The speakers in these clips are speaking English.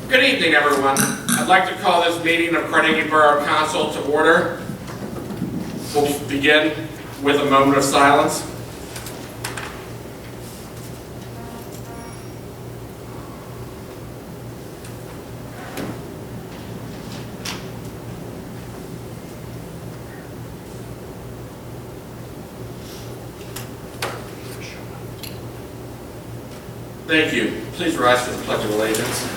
Good evening, everyone. I'd like to call this meeting of Carnegie Borough Council to order. We'll begin with a moment of silence. Thank you. Please rise for the Pledge of Allegiance.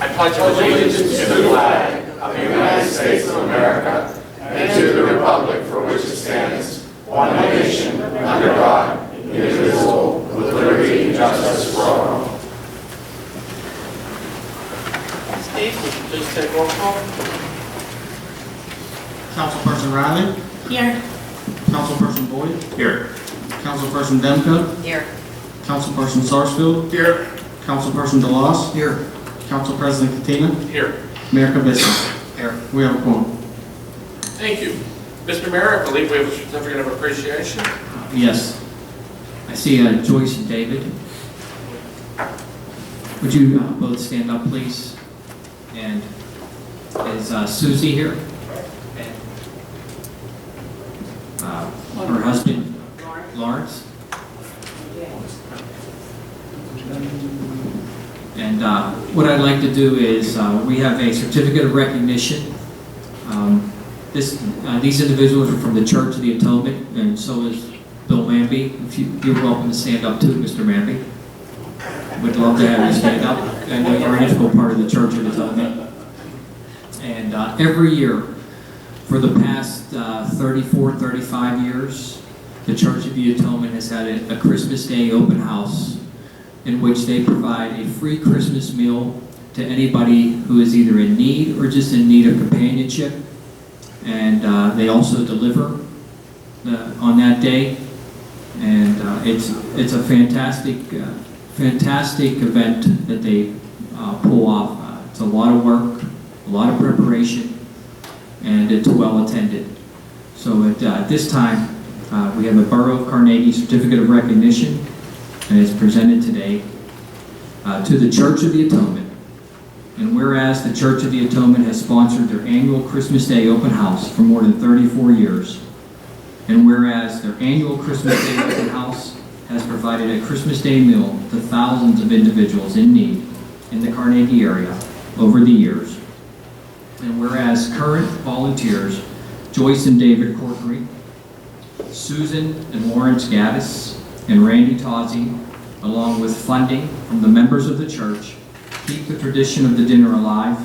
I pledge allegiance to the flag of the United States of America and to the republic for which it stands, one nation, under God, indivisible, with liberty and justice for all. Steve, would you please take roll call? Councilperson Riley? Here. Councilperson Boyd? Here. Councilperson Demko? Here. Councilperson Sarsfield? Here. Councilperson DeLoss? Here. Council President Katina? Here. Mayor Kabisky? Here. We have a quorum. Thank you. Mr. Mayor, I believe we have a certificate of appreciation. Yes. I see Joyce and David. Would you both stand up, please? And is Susie here? And her husband, Lawrence? And what I'd like to do is we have a certificate of recognition. These individuals are from the Church of the Atonement, and so is Bill Manby. You're welcome to stand up too, Mr. Manby. We'd love to have you stand up. I know you're an integral part of the Church of the Atonement. And every year, for the past 34, 35 years, the Church of the Atonement has had a Christmas Day open house in which they provide a free Christmas meal to anybody who is either in need or just in need of companionship. And they also deliver on that day. And it's a fantastic event that they pull off. It's a lot of work, a lot of preparation, and it's well attended. So at this time, we have a Borough of Carnegie Certificate of Recognition, and it's presented today to the Church of the Atonement. And whereas the Church of the Atonement has sponsored their annual Christmas Day open house for more than 34 years, and whereas their annual Christmas Day open house has provided a Christmas Day meal to thousands of individuals in need in the Carnegie area over the years, and whereas current volunteers Joyce and David Corkery, Susan and Lawrence Gaddis, and Randy Tozzi, along with funding from the members of the church, keep the tradition of the dinner alive.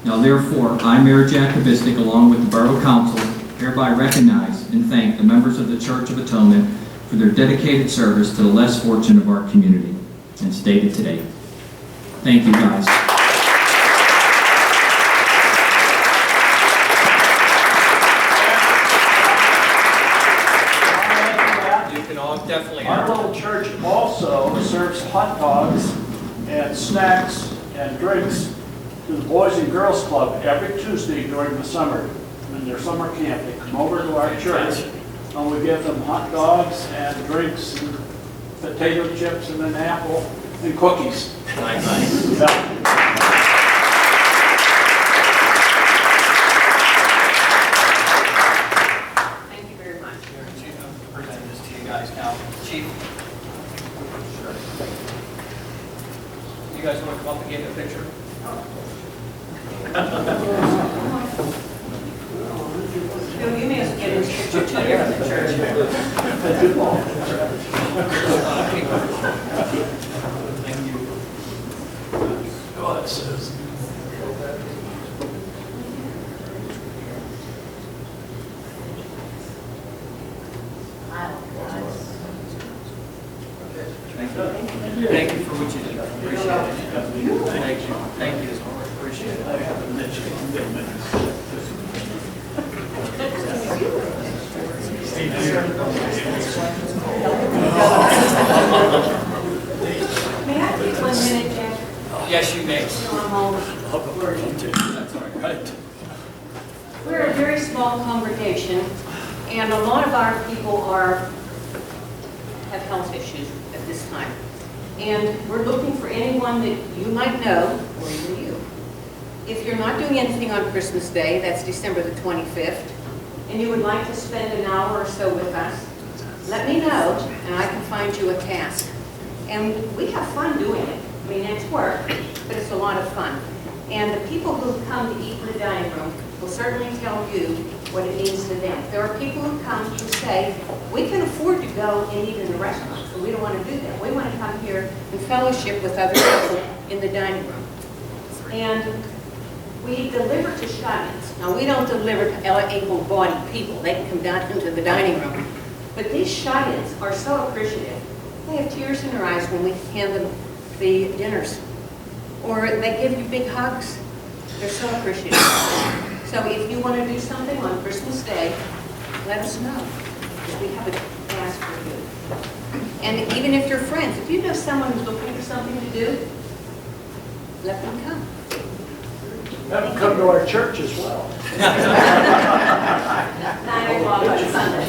Now therefore, I, Mayor Jack Kabisky, along with the Borough Council, hereby recognize and thank the members of the Church of Atonement for their dedicated service to the less fortunate of our community, and stated today. Thank you, guys. Definitely. Our little church also serves hot dogs and snacks and drinks to the Boys and Girls Club every Tuesday during the summer. When their summer camp, they come over to our church and we give them hot dogs and drinks and potato chips and an apple and cookies. Nice. Yeah. Chief. You guys want to come up and get a picture? You may as well get his picture too here in the church. Thank you. Go ahead, Susan. Thank you for what you did. Appreciate it. Thank you. Thank you. Appreciate it. May I take 1 minute, Jack? Yes, you may. That's all right. We're a very small congregation, and a lot of our people have health issues at this time. And we're looking for anyone that you might know, or even you. If you're not doing anything on Christmas Day, that's December the 25th, and you would like to spend an hour or so with us, let me know, and I can find you a task. And we have fun doing it. I mean, it's work, but it's a lot of fun. And the people who come to eat in the dining room will certainly tell you what it means to them. There are people who come who say, we can afford to go and eat in the restaurant, so we don't want to do that. We want to come here and fellowship with other people in the dining room. And we deliver to shut-ins. Now, we don't deliver to able-bodied people. They can come down into the dining room. But these shut-ins are so appreciative. They have tears in their eyes when we hand them the dinners. Or they give you big hugs. They're so appreciative. So if you want to do something on Christmas Day, let us know. Because we have a task for you. And even if you're friends, if you know someone who's looking for something to do, let them come. Have them come to our church as well. 9 o'clock on Sunday.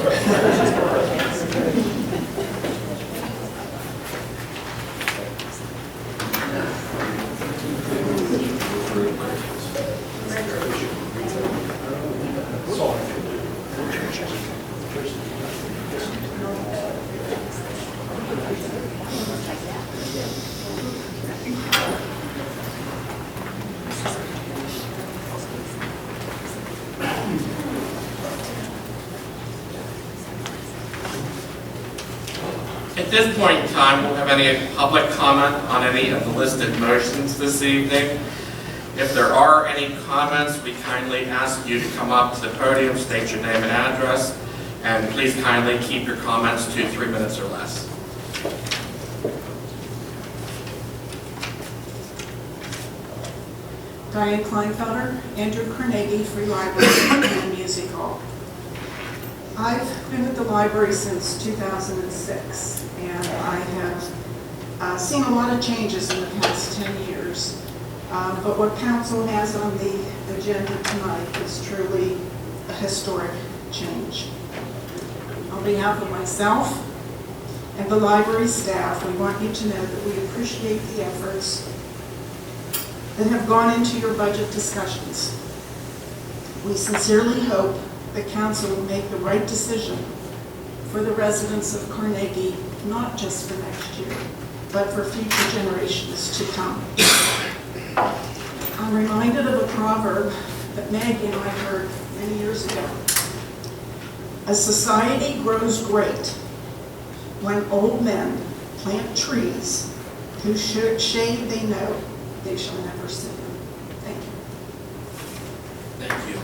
At this point in time, we'll have any public comment on any of the listed motions this evening. If there are any comments, we kindly ask you to come up to the podium, state your name and address, and please kindly keep your comments to 3 minutes or less. Diane Kleinfelder, Andrew Carnegie, Free Library and Music Hall. I've been at the library since 2006, and I have seen a lot of changes in the past 10 years. But what council has on the agenda tonight is truly a historic change. On behalf of myself and the library staff, we want you to know that we appreciate the efforts that have gone into your budget discussions. We sincerely hope the council will make the right decision for the residents of Carnegie, not just for next year, but for future generations to come. I'm reminded of a proverb that Maggie and I heard many years ago. A society grows great when old men plant trees whose shade they know they shall never see. Thank you. Thank you.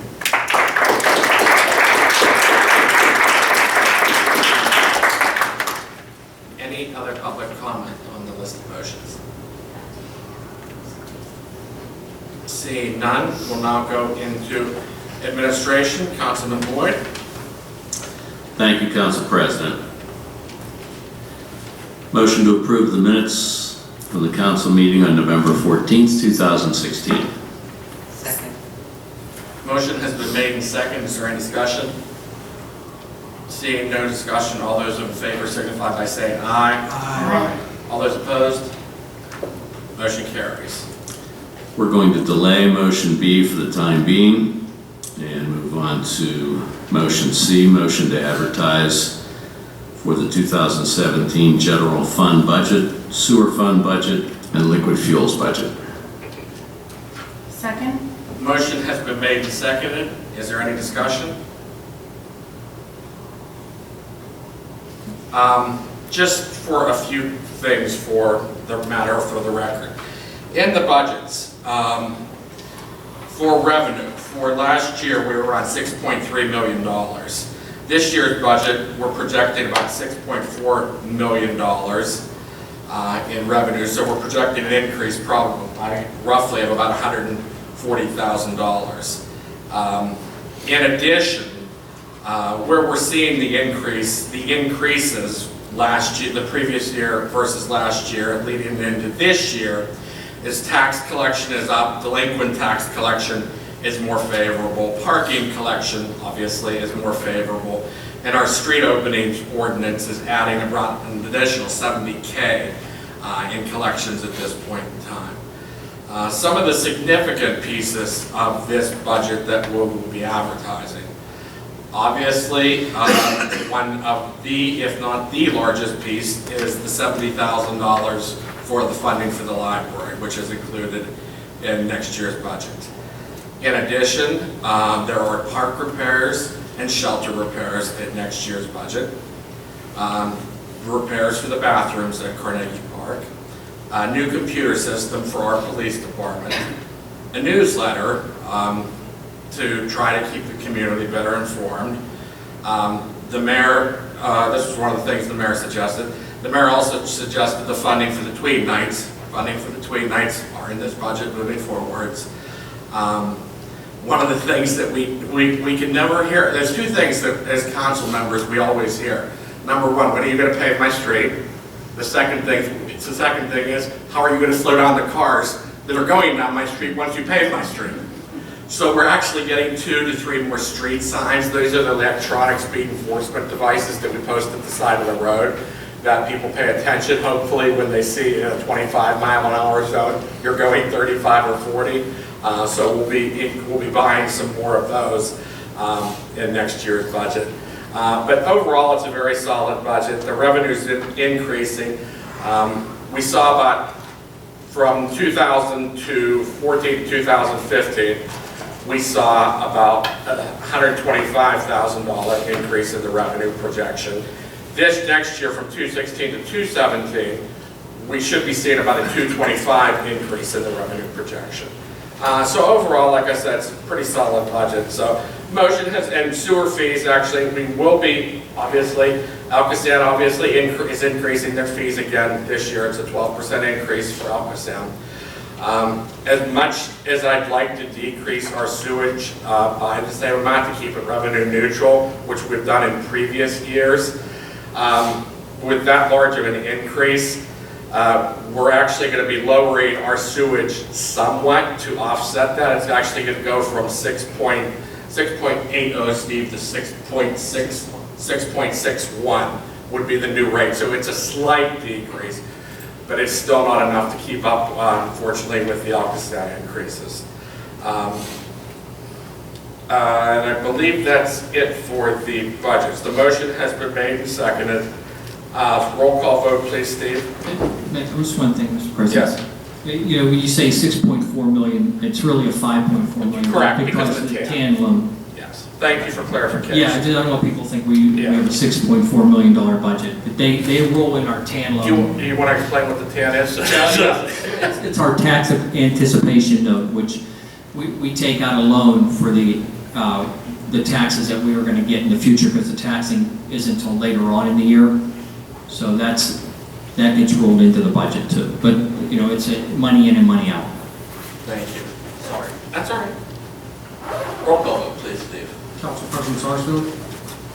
Any other public comment on the list of motions? Seeing none, we'll now go into administration. Councilman Boyd. Thank you, Council President. Motion to approve the minutes from the council meeting on November 14th, 2016. Second. Motion has been made and seconded. Is there any discussion? Seeing no discussion, all those in favor signify by saying aye. Aye. All those opposed? Motion carries. We're going to delay motion B for the time being and move on to motion C, motion to advertise for the 2017 general fund budget, sewer fund budget, and liquid fuels budget. Second? Motion has been made and seconded. Is there any discussion? Just for a few things for the matter for the record. In the budgets, for revenue, for last year we were on $6.3 million. This year's budget, we're projecting about $6.4 million in revenue, so we're projecting an increase probably by roughly of about $140,000. In addition, where we're seeing the increases last year, the previous year versus last year, leading into this year, is tax collection is up, delinquent tax collection is more favorable, parking collection obviously is more favorable, and our street openings ordinance is adding about an additional $70K in collections at this point in time. Some of the significant pieces of this budget that we'll be advertising. Obviously, one of the, if not the largest piece, is the $70,000 for the funding for the library, which is included in next year's budget. In addition, there are park repairs and shelter repairs in next year's budget. Repairs for the bathrooms at Carnegie Park. A new computer system for our police department. A newsletter to try to keep the community better informed. The mayor, this was one of the things the mayor suggested. The mayor also suggested the funding for the Tweed Nights. Funding for the Tweed Nights are in this budget moving forwards. One of the things that we can never hear, there's two things that as council members we always hear. Number one, when are you going to pave my street? The second thing is, how are you going to slow down the cars that are going down my street once you pave my street? So we're actually getting 2 to 3 more street signs. Those are the electronic speed enforcement devices that we post at the side of the road that people pay attention. Hopefully when they see a 25-mile-an-hour zone, you're going 35 or 40. So we'll be buying some more of those in next year's budget. But overall, it's a very solid budget. The revenue's increasing. We saw about from 2014 to 2015, we saw about $125,000 increase in the revenue projection. This next year, from 2016 to 2017, we should be seeing about a $225 increase in the revenue projection. So overall, like I said, it's a pretty solid budget. So motion has, and sewer fees actually, we will be, obviously, Alcoasand obviously is increasing their fees again this year. It's a 12% increase for Alcoasand. As much as I'd like to decrease our sewage by the same amount to keep it revenue neutral, which we've done in previous years, with that large of an increase, we're actually going to be lowering our sewage somewhat to offset that. It's actually going to go from 6.80, Steve, to 6.61 would be the new rate. So it's a slight decrease, but it's still not enough to keep up, unfortunately, with the Alcoasand increases. And I believe that's it for the budgets. The motion has been made and seconded. Roll call vote, please, Steve. Just one thing, Mr. President. Yes. You know, when you say 6.4 million, it's really a 5.4 million. Correct, Because of the TAN loan. Yes. Thank you for clarification. Yeah, I don't want people to think we have a $6.4 million budget, but they roll in our TAN loan. Do you want to explain what the TAN is? It's our tax anticipation note, which we take out a loan for the taxes that we are going to get in the future, because the taxing isn't until later on in the year. So that gets rolled into the budget too. But, you know, it's money in and money out. Thank you. Sorry. That's all right. Roll call vote, please, Steve. Councilperson Sarsfield,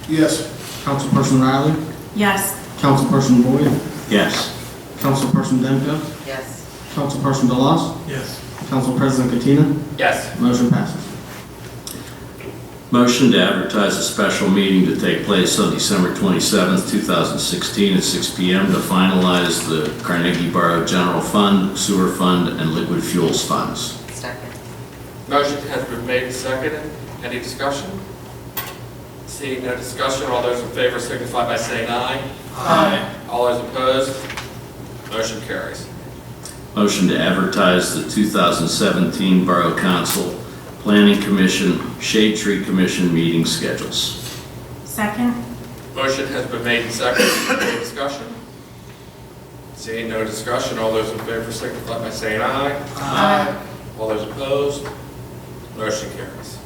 Yes. Councilperson Riley, Yes. Councilperson Boyd, Yes. Councilperson Demko, Yes. Councilperson DeLoss, Yes. Council President Katina. Yes. Motion passes. Motion to advertise a special meeting to take place on December 27th, 2016 at 6 p.m. to finalize the Carnegie Borough General Fund, Sewer Fund, and Liquid Fuels Funds. Second. Motion has been made and seconded. Any discussion? Seeing no discussion, all those in favor signify by saying aye. Aye. All those opposed? Motion carries. Motion to advertise the 2017 Borough Council, Planning Commission, Shade Tree Commission meeting schedules. Second. Motion has been made and seconded. Any discussion? Seeing no discussion, all those in favor signify by saying aye. Aye. All those opposed? Motion carries.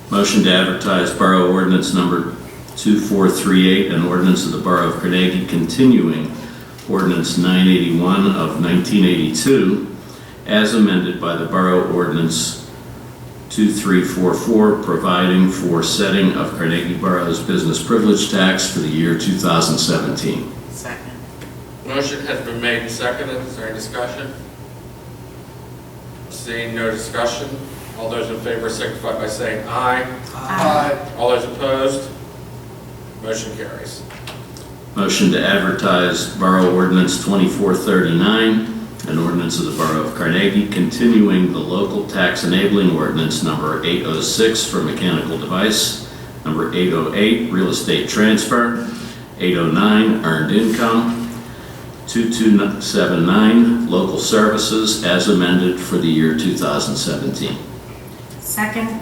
Motion to advertise Borough Ordinance Number 2438, an ordinance of the Borough of Carnegie continuing Ordinance 981 of 1982, as amended by the Borough Ordinance 2344, providing for setting of Carnegie Borough's business privilege tax for the year 2017. Second. Motion has been made and seconded. Is there any discussion? Seeing no discussion, all those in favor signify by saying aye. Aye. All those opposed? Motion carries. Motion to advertise Borough Ordinance 2439, an ordinance of the Borough of Carnegie continuing the local tax enabling ordinance number 806 for mechanical device, number 808 real estate transfer, 809 earned income, 2279 local services as amended for the year 2017. Second.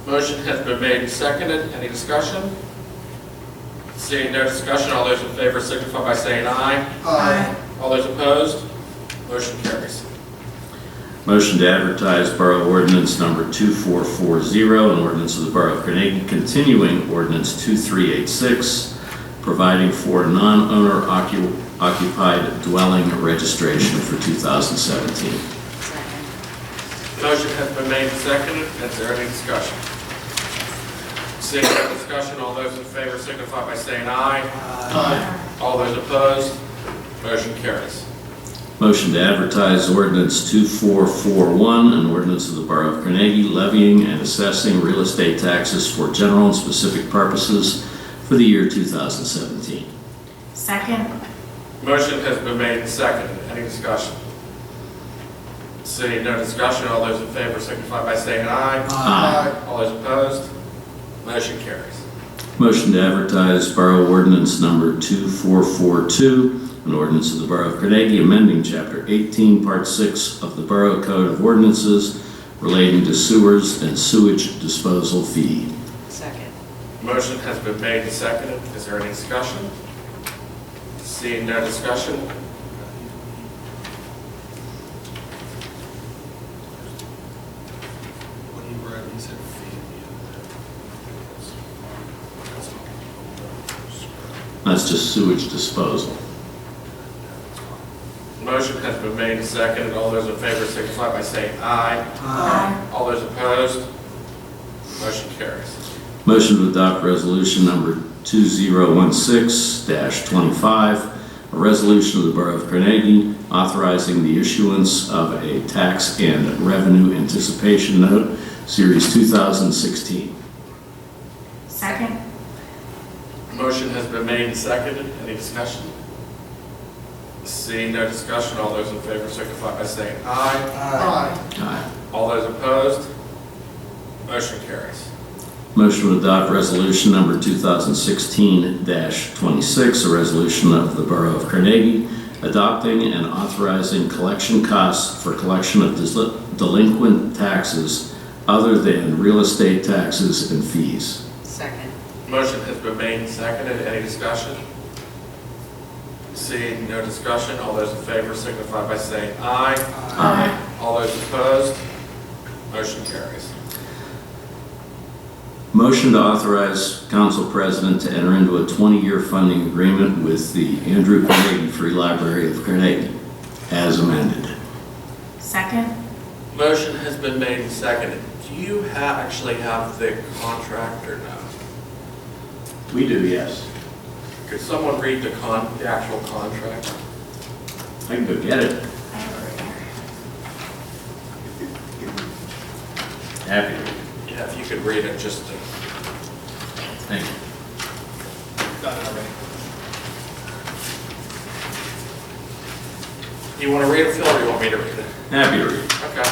Motion has been made and seconded. Any discussion? Seeing no discussion, all those in favor signify by saying aye. Aye. All those opposed, motion carries. Motion to advertise Borough Ordinance number 2440, an ordinance of the Borough of Carnegie continuing ordinance 2386, providing for non-owner occupied dwelling registration for 2017. Second. Motion has been made and seconded. Is there any discussion? Seeing no discussion, all those in favor signify by saying aye. Aye. All those opposed, motion carries. Motion to advertise ordinance 2441, an ordinance of the Borough of Carnegie levying and assessing real estate taxes for general and specific purposes for the year 2017. Second. Motion has been made and seconded. Any discussion? Seeing no discussion, all those in favor signify by saying aye. Aye. All those opposed, motion carries. Motion to advertise Borough Ordinance number 2442, an ordinance of the Borough of Carnegie amending Chapter 18, Part 6 of the Borough Code of Ordinances relating to sewers and sewage disposal fee. Second. Motion has been made and seconded. Is there any discussion? Seeing no discussion, What he read, he said fee. That's just sewage disposal. motion has been made and seconded. All those in favor signify by saying aye. Aye. All those opposed, motion carries. Motion to adopt resolution number 2016-25, a resolution of the Borough of Carnegie authorizing the issuance of a tax and revenue anticipation note, Series 2016. Second. Motion has been made and seconded. Any discussion? Seeing no discussion, all those in favor signify by saying aye. Aye. All those opposed, motion carries. Motion to adopt resolution number 2016-26, a resolution of the Borough of Carnegie adopting and authorizing collection costs for collection of delinquent taxes other than real estate taxes and fees. Second. Motion has been made and seconded. Any discussion? Seeing no discussion, all those in favor signify by saying aye. Aye. All those opposed, motion carries. Motion to authorize Council President to enter into a 20-year funding agreement with the Andrew Carnegie Free Library of Carnegie, as amended. Second. Motion has been made and seconded. Do you actually have the contract or no? We do, yes. Could someone read the actual contract? I can go get it. Happy to. Yeah, if you could read it just to... Thank you. Got it already. You want to read it, Phil, or you want me to read it? Happy to read. Okay.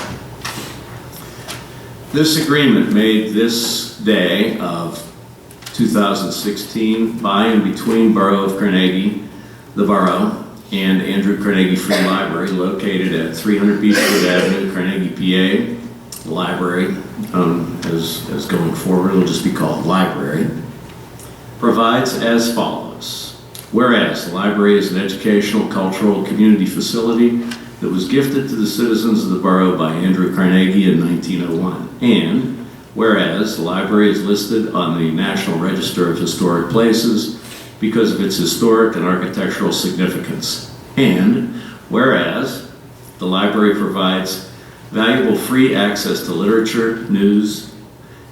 This agreement made this day of 2016 by and between Borough of Carnegie, the Borough, and Andrew Carnegie Free Library located at 300 Beechwood Avenue, Carnegie, PA. The library, as going forward, will just be called Library, provides as follows. Whereas the library is an educational, cultural, community facility that was gifted to the citizens of the borough by Andrew Carnegie in 1901. And whereas the library is listed on the National Register of Historic Places because of its historic and architectural significance. And whereas the library provides valuable free access to literature, news,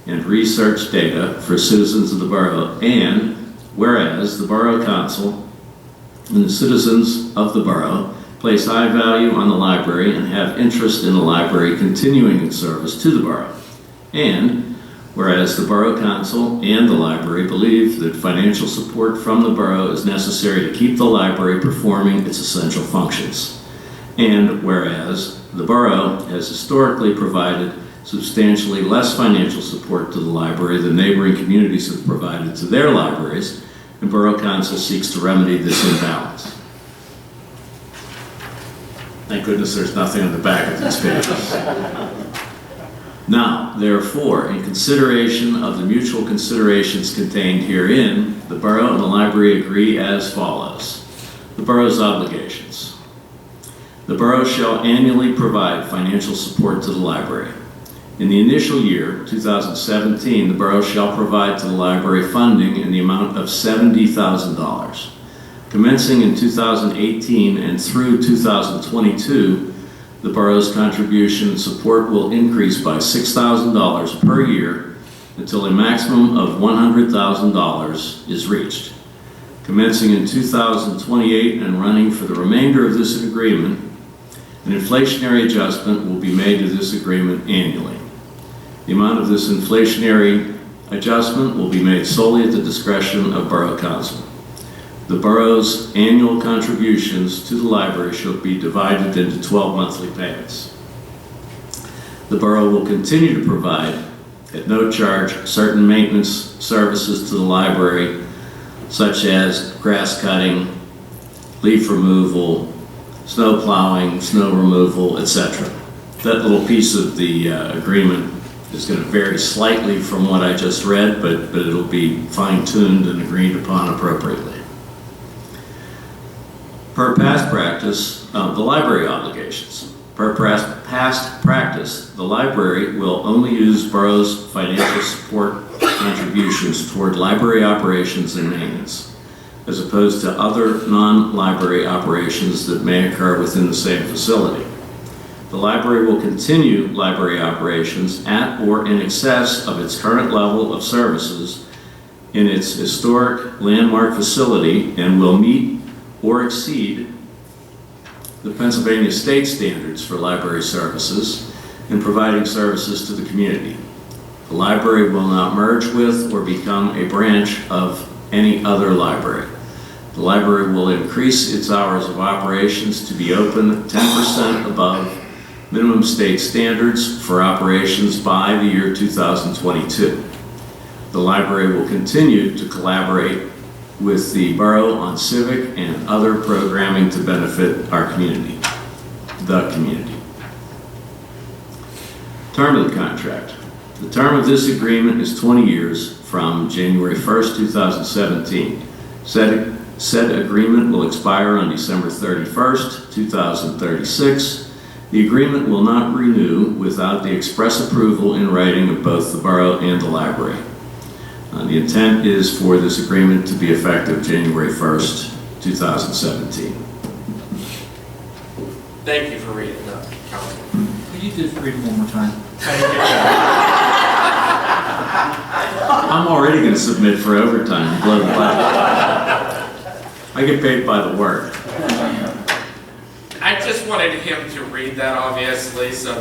and research data for citizens of the borough. And whereas the Borough Council and the citizens of the borough place high value on the library and have interest in the library continuing its service to the borough. And Whereas the Borough Council and the library believe that financial support from the borough is necessary to keep the library performing its essential functions. And whereas the borough has historically provided substantially less financial support to the library than neighboring communities have provided to their libraries, and Borough Council seeks to remedy this imbalance. Thank goodness there's nothing on the back of this page. Now, therefore, in consideration of the mutual considerations contained herein, the borough and the library agree as follows. The borough's obligations. The borough shall annually provide financial support to the library. In the initial year, 2017, the borough shall provide to the library funding in the amount of $70,000. Commencing in 2018 and through 2022, the borough's contribution and support will increase by $6,000 per year until a maximum of $100,000 is reached. Commencing in 2028 and running for the remainder of this agreement, an inflationary adjustment will be made to this agreement annually. The amount of this inflationary adjustment will be made solely at the discretion of Borough Council. The borough's annual contributions to the library shall be divided into 12 monthly payments. The borough will continue to provide, at no charge, certain maintenance services to the library, such as grass cutting, leaf removal, snow plowing, snow removal, etc. That little piece of the agreement is going to vary slightly from what I just read, but it'll be fine-tuned and agreed upon appropriately. Per past practice, the library obligations. Per past practice, the library will only use borough's financial support contributions toward library operations and maintenance, as opposed to other non-library operations that may occur within the same facility. The library will continue library operations at or in excess of its current level of services in its historic landmark facility and will meet or exceed the Pennsylvania state standards for library services in providing services to the community. The library will not merge with or become a branch of any other library. The library will increase its hours of operations to be open 10% above minimum state standards for operations by the year 2022. The library will continue to collaborate with the borough on civic and other programming to benefit our community, the community. Term of the contract. The term of this agreement is 20 years from January 1st, 2017. Said agreement will expire on December 31st, 2036. The agreement will not renew without the express approval in writing of both the borough and the library. The intent is for this agreement to be effective January 1st, 2017. Thank you for reading that, Councilman. Could you just read it one more time? I'm already going to submit for overtime and blow the budget. I get paid by the work. I just wanted him to read that, obviously, so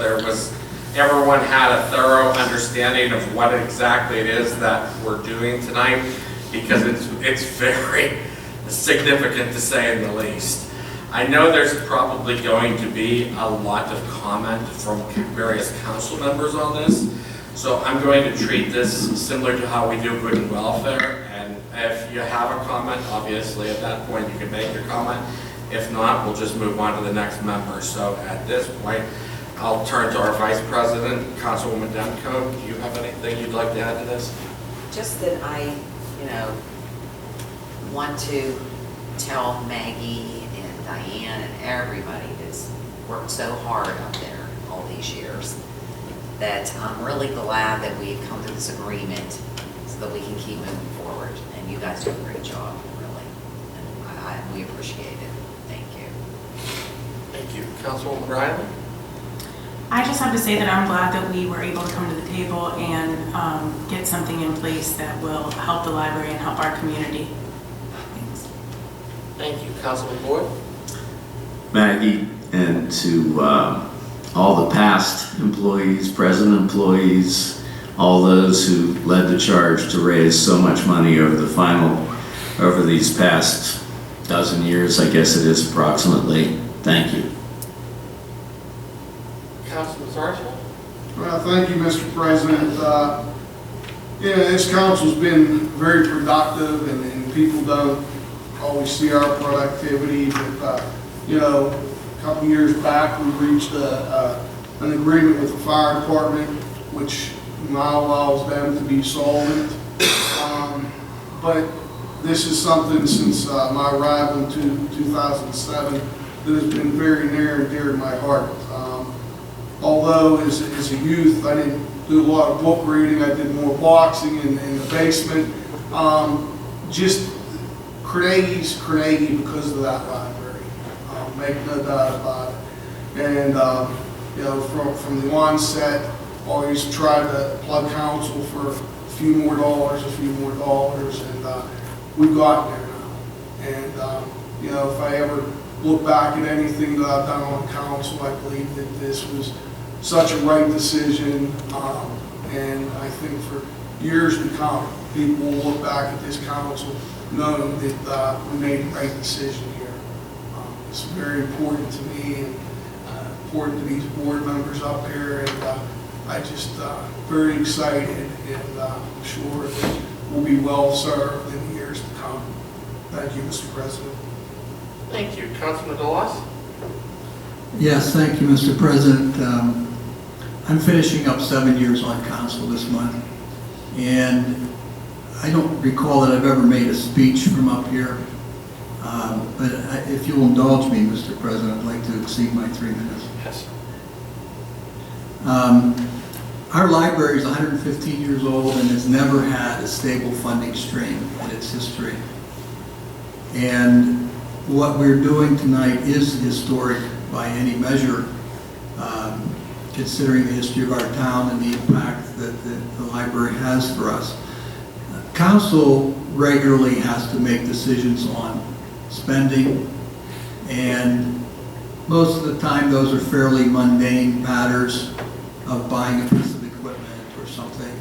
everyone had a thorough understanding of what exactly it is that we're doing tonight, because it's very significant to say in the least. I know there's probably going to be a lot of comment from various council members on this, so I'm going to treat this similar to how we do good and welfare, and if you have a comment, obviously at that point you can make your comment. If not, we'll just move on to the next member. So at this point, I'll turn to our Vice President, Councilwoman Demko. Do you have anything you'd like to add to this? Just that I, want to tell Maggie and Diane and everybody that's worked so hard up there all these years that I'm really glad that we've come to this agreement so that we can keep moving forward. And you guys do a great job, really. And we appreciate it. Thank you. Thank you. Councilwoman Riley? I just have to say that I'm glad that we were able to come to the table and get something in place that will help the library and help our community. Thanks. Thank you. Councilman Boyd? Maggie, and to all the past employees, present employees, all those who led the charge to raise so much money over these past dozen years, I guess it is approximately. Thank you. Councilman Sargent? Well, thank you, Mr. President. This council's been very productive, and people don't always see our productivity, but, a couple years back, we reached an agreement with the fire department, which now allows them to be solvent. But this is something since my arrival in 2007 that has been very near and dear to my heart. Although as a youth, I didn't do a lot of book reading. I did more boxing in the basement. Just Carnegie's Carnegie because of that library. Make no doubt about it. And from the onset, always tried to plug council for a few more dollars, and we've gotten there now. And if I ever look back at anything that I've done on council, I believe that this was such a right decision, and I think for years to come, people will look back at this council knowing that we made the right decision here. It's very important to me and important to these board members up here, and I just very excited, and I'm sure that we'll be well served in the years to come. Thank you, Mr. President. Thank you. Councilman DeLoss? Yes, thank you, Mr. President. I'm finishing up 7 years on council this month, and I don't recall that I've ever made a speech from up here, but if you'll indulge me, Mr. President, I'd like to exceed my 3 minutes. Yes. Our library is 115 years old and has never had a stable funding stream in its history. And what we're doing tonight is historic by any measure, considering the history of our town and the impact that the library has for us. Council regularly has to make decisions on spending, and most of the time those are fairly mundane matters of buying a piece of equipment or something.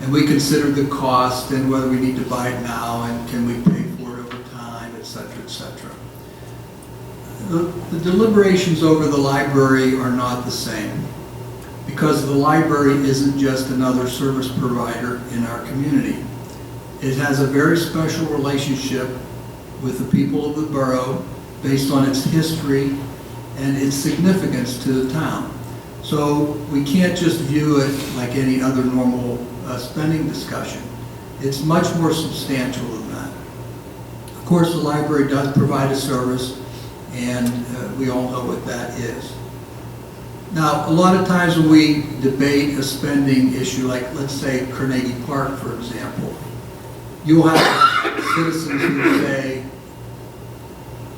And we consider the cost and whether we need to buy it now and can we pay for it over time, et cetera, et cetera. The deliberations over the library are not the same, because the library isn't just another service provider in our community. It has a very special relationship with the people of the borough based on its history and its significance to the town. So we can't just view it like any other normal spending discussion. It's much more substantial than that. Of course, the library does provide a service, and we all know what that is. Now, a lot of times when we debate a spending issue, like let's say Carnegie Park, for example, you'll have citizens who say,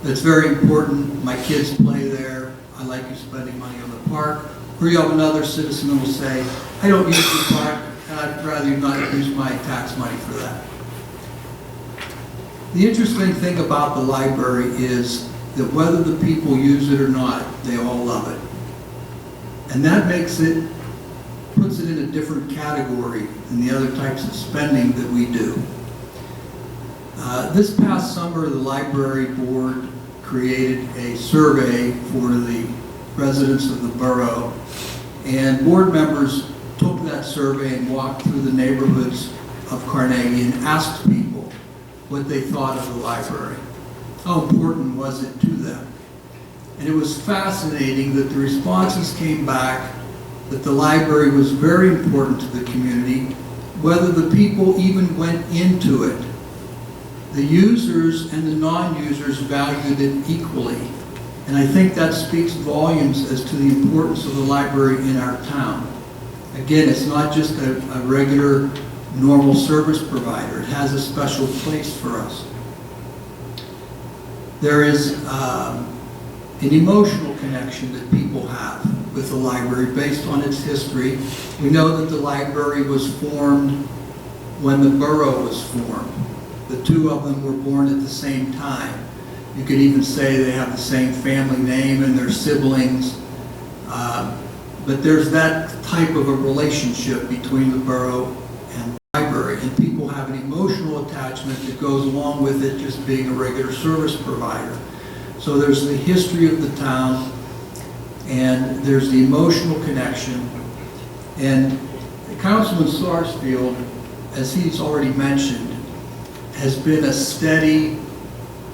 it's very important, my kids play there, I like you spending money on the park. Or you have another citizen who will say, I don't use the park, and I'd rather you not use my tax money for that. The interesting thing about the library is that whether the people use it or not, they all love it. And that puts it in a different category than the other types of spending that we do. This past summer, the library board created a survey for the residents of the borough, and board members took that survey and walked through the neighborhoods of Carnegie and asked people what they thought of the library. How important was it to them? And it was fascinating that the responses came back that the library was very important to the community, whether the people even went into it. The users and the non-users valued it equally. And I think that speaks volumes as to the importance of the library in our town. Again, it's not just a regular, normal service provider. It has a special place for us. There is an emotional connection that people have with the library based on its history. We know that the library was formed when the borough was formed. The two of them were born at the same time. You could even say they have the same family name and their siblings. But but there's that type of a relationship between the borough and the library, and people have an emotional attachment that goes along with it just being a regular service provider. So there's the history of the town, and there's the emotional connection. And Councilman Sarsfield, as he's already mentioned, has been a steady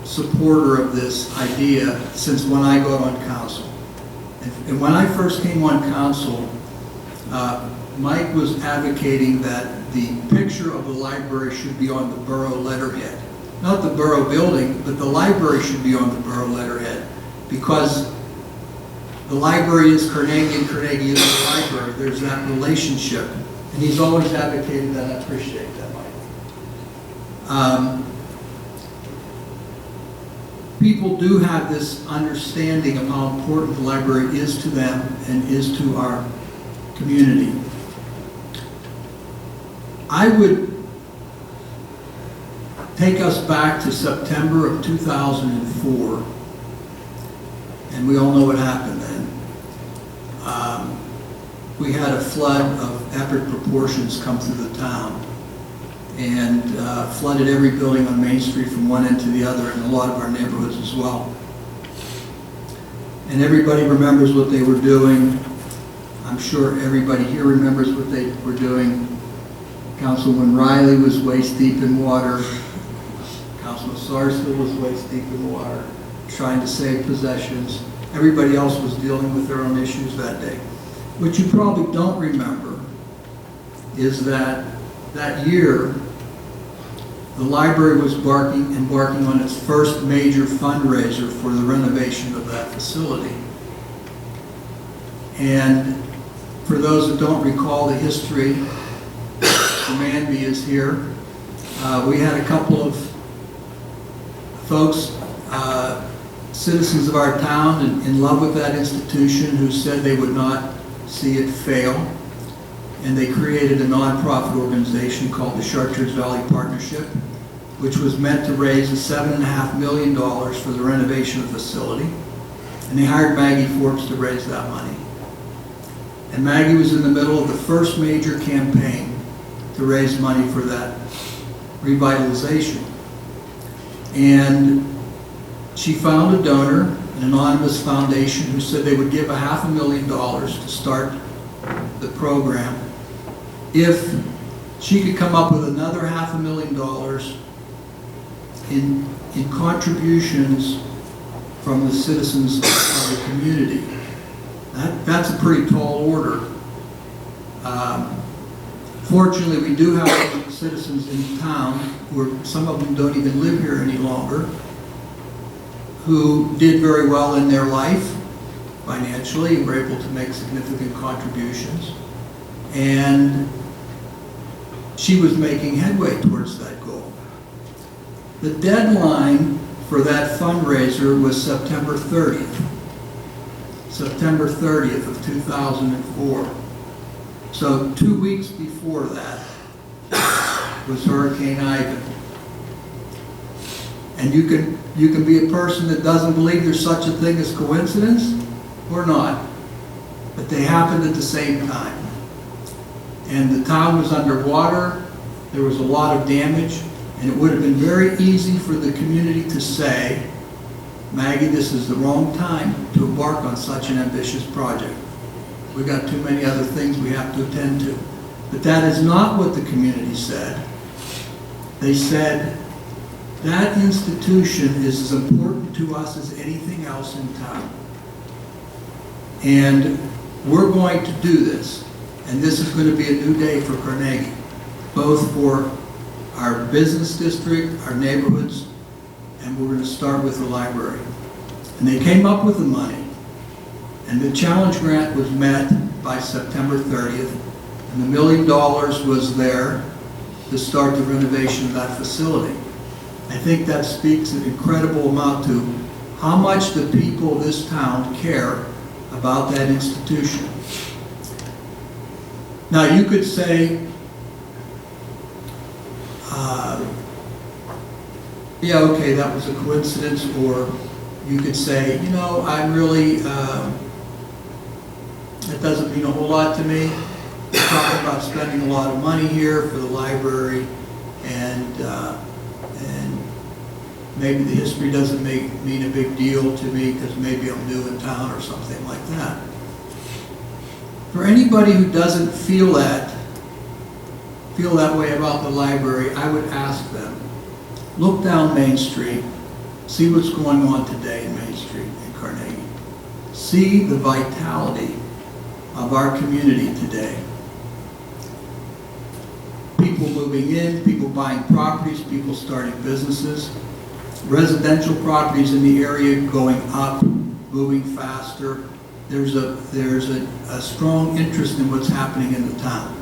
supporter of this idea since when I got on council. And when I first came on council, Mike was advocating that the picture of the library should be on the borough letterhead. Not the borough building, but the library should be on the borough letterhead, because the library is Carnegie and Carnegie is the library. There's that relationship. And he's always advocated that. I appreciate that, Mike. People do have this understanding of how important the library is to them and is to our community. I would take us back to September of 2004, and we all know what happened then. We had a flood of epic proportions come through the town, and flooded every building on Main Street from one end to the other, and a lot of our neighborhoods as well. And everybody remembers what they were doing. I'm sure everybody here remembers what they were doing. Councilman Riley was waist deep in water. Councilman Sarsfield was waist deep in water, trying to save possessions. Everybody else was dealing with their own issues that day. What you probably don't remember is that year, the library was embarking on its first major fundraiser for the renovation of that facility. And for those that don't recall the history, Manby is here. We had a couple of folks, citizens of our town in love with that institution, who said they would not see it fail. And they created a nonprofit organization called the Chartiers Valley Partnership, which was meant to raise $7.5 million for the renovation of the facility. And they hired Maggie Forbes to raise that money. And Maggie was in the middle of the first major campaign to raise money for that revitalization. And she found a donor, an anonymous foundation, who said they would give $500,000 to start the program if she could come up with another $500,000 in contributions from the citizens of the community. That's a pretty tall order. Fortunately, we do have citizens in town, who some of them don't even live here any longer, who did very well in their life financially and were able to make significant contributions. And she was making headway towards that goal. The deadline for that fundraiser was September 30th. September 30th of 2004. So 2 weeks before that was Hurricane Ivan. And you can be a person that doesn't believe there's such a thing as coincidence or not, but they happened at the same time. And the town was underwater, there was a lot of damage, and it would have been very easy for the community to say, Maggie, this is the wrong time to embark on such an ambitious project. We've got too many other things we have to attend to. But that is not what the community said. They said, that institution is as important to us as anything else in town. And we're going to do this. And this is going to be a new day for Carnegie, both for our business district, our neighborhoods, and we're going to start with the library. And they came up with the money. And the challenge grant was met by September 30th. And the $1 million was there to start the renovation of that facility. I think that speaks an incredible amount to how much the people of this town care about that institution. Now you could say, yeah, okay, that was a coincidence, or you could say, you know, I'm really That doesn't mean a whole lot to me. We're talking about spending a lot of money here for the library, and maybe the history doesn't mean a big deal to me because maybe I'm new in town or something like that. For anybody who doesn't feel that way about the library, I would ask them, look down Main Street, see what's going on today in Main Street in Carnegie. See the vitality of our community today. People moving in, people buying properties, people starting businesses, residential properties in the area going up, moving faster. There's a strong interest in what's happening in the town.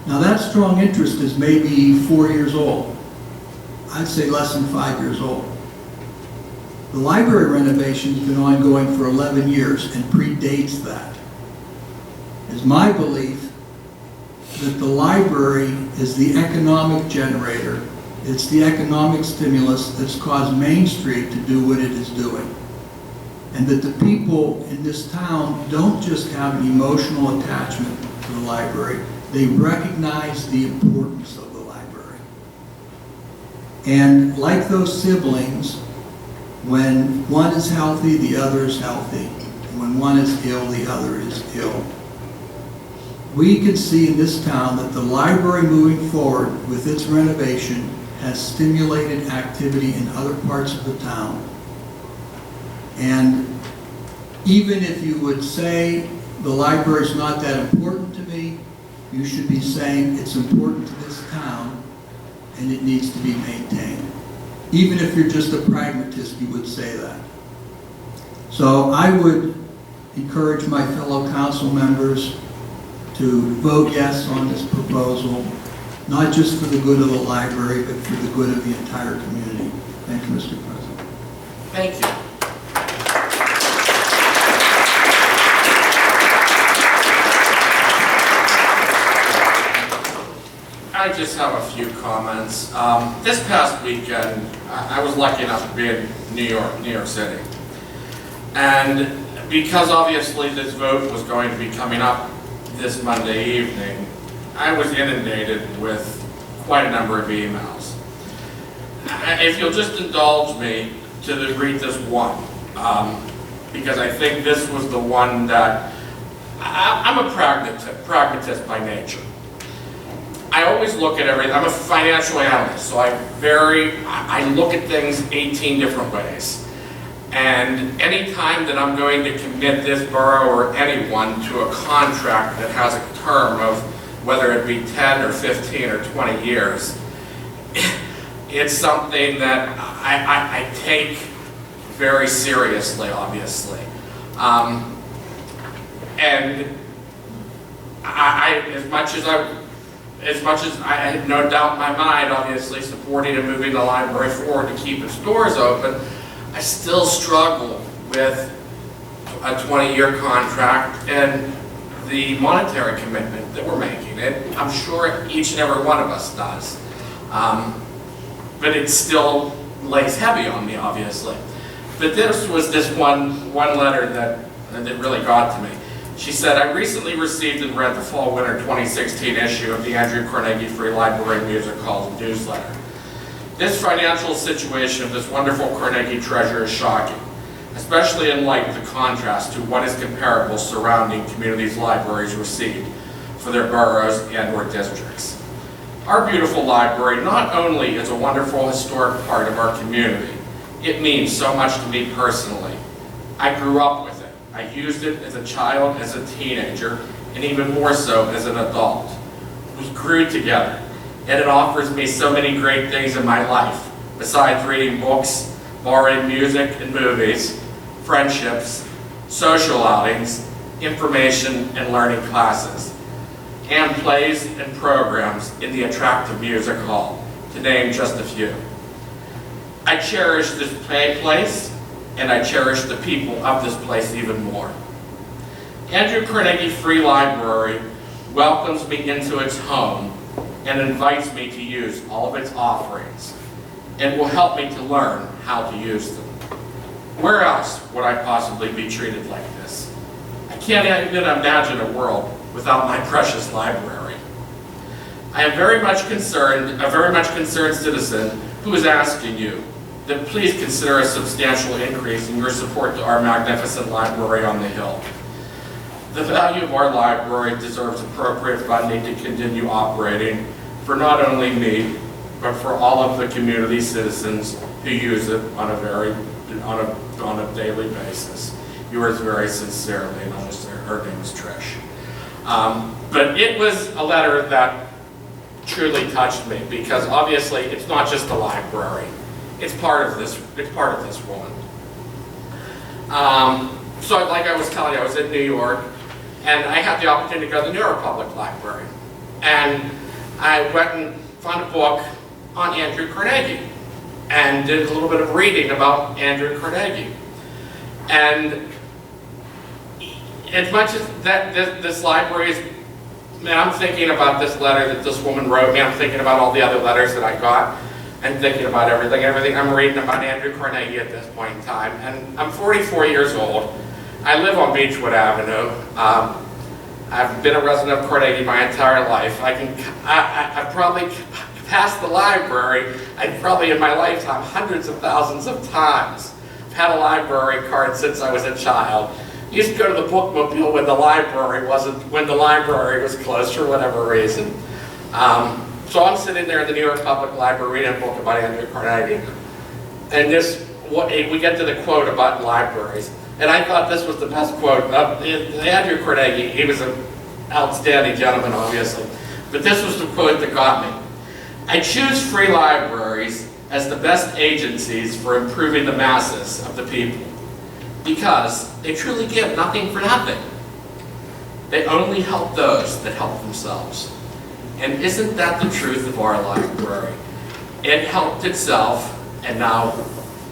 Now that strong interest is maybe 4 years old. I'd say less than 5 years old. The library renovation's been ongoing for 11 years and predates that. It's my belief that the library is the economic generator. It's the economic stimulus that's caused Main Street to do what it is doing. And that the people in this town don't just have an emotional attachment to the library, they recognize the importance of the library. And like those siblings, when one is healthy, the other is healthy. When one is ill, the other is ill. We can see in this town that the library moving forward with its renovation has stimulated activity in other parts of the town. And even if you would say the library is not that important to me, you should be saying it's important to this town and it needs to be maintained. Even if you're just a pragmatist, you would say that. So I would encourage my fellow council members to vote yes on this proposal, not just for the good of the library, but for the good of the entire community. Thank you, Mr. President. Thank you. I just have a few comments. This past weekend, I was lucky enough to be in New York City. And because obviously this vote was going to be coming up this Monday evening, I was inundated with quite a number of emails. If you'll just indulge me to read this one, because I think this was the one that, I'm a pragmatist by nature. I always look at everything. I'm a financial analyst, so I look at things 18 different ways. And any time that I'm going to commit this borough or anyone to a contract that has a term of whether it be 10 or 15 or 20 years, it's something that I take very seriously, obviously. And as much as I had no doubt in my mind, obviously, supporting and moving the library forward to keep its doors open, I still struggle with a 20-year contract and the monetary commitment that we're making. And I'm sure each and every one of us does. But it still lays heavy on me, obviously. But this was this one letter that really got to me. She said, I recently received and read the fall-winter 2016 issue of the Andrew Carnegie Free Library Music Hall newsletter. This financial situation of this wonderful Carnegie treasure is shocking, especially in light of the contrast to what is comparable surrounding communities' libraries received for their boroughs and or districts. Our beautiful library not only is a wonderful historic part of our community, it means so much to me personally. I grew up with it. I used it as a child, as a teenager, and even more so as an adult. We grew together, and it offers me so many great things in my life, besides reading books, borrowing music and movies, friendships, social outings, information and learning classes, and plays and programs in the attractive music hall, to name just a few. I cherish this place, and I cherish the people of this place even more. Andrew Carnegie Free Library welcomes me into its home and invites me to use all of its offerings and will help me to learn how to use them. Where else would I possibly be treated like this? I can't even imagine a world without my precious library. I am a very much concerned citizen who is asking you that please consider a substantial increase in your support to our magnificent library on the Hill. The value of our library deserves appropriate funding to continue operating for not only me, but for all of the community citizens who use it on a daily basis. Yours very sincerely, and her name is Trish. But it was a letter that truly touched me, because obviously it's not just the library. It's part of this woman. So like I was telling you, I was in New York, and I had the opportunity to go to the New York Public Library. And I went and found a book on Andrew Carnegie, and did a little bit of reading about Andrew Carnegie. And as much as that this library is, man, I'm thinking about this letter that this woman wrote me, I'm thinking about all the other letters that I got, and thinking about everything I'm reading about Andrew Carnegie at this point in time. And I'm 44 years old. I live on Beechwood Avenue. I've been a resident of Carnegie my entire life. I've probably passed the library, I've probably in my lifetime hundreds of thousands of times. I've had a library card since I was a child. I used to go to the bookmobile when the library was closed for whatever reason. So I'm sitting there in the New York Public Library reading a book about Andrew Carnegie. And we get to the quote about libraries. And I thought this was the best quote. Andrew Carnegie, he was an outstanding gentleman, obviously. But this was the quote that got me. I choose free libraries as the best agencies for improving the masses of the people, because they truly give nothing for nothing. They only help those that help themselves. And isn't that the truth of our library? It helped itself, and now,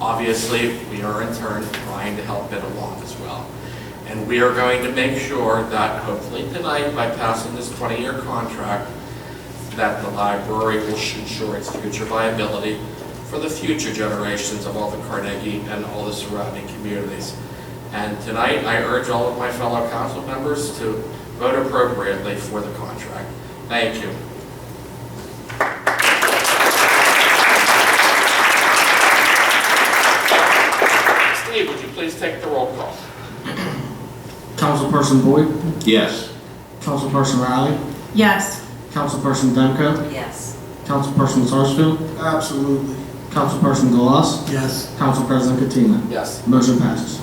obviously, we are in turn trying to help it along as well. And we are going to make sure that, hopefully tonight, by passing this 20-year contract, that the library will ensure its future viability for the future generations of all the Carnegie and all the surrounding communities. And tonight, I urge all of my fellow council members to vote appropriately for the contract. Thank you. Steve, would you please take the roll call? Councilperson Boyd, Yes. Councilperson Riley, Yes. Councilperson Demko, Yes. Councilperson Sarsfield, Absolutely. Councilperson DeLoss, Yes. Council President Katina. Yes. Motion passes.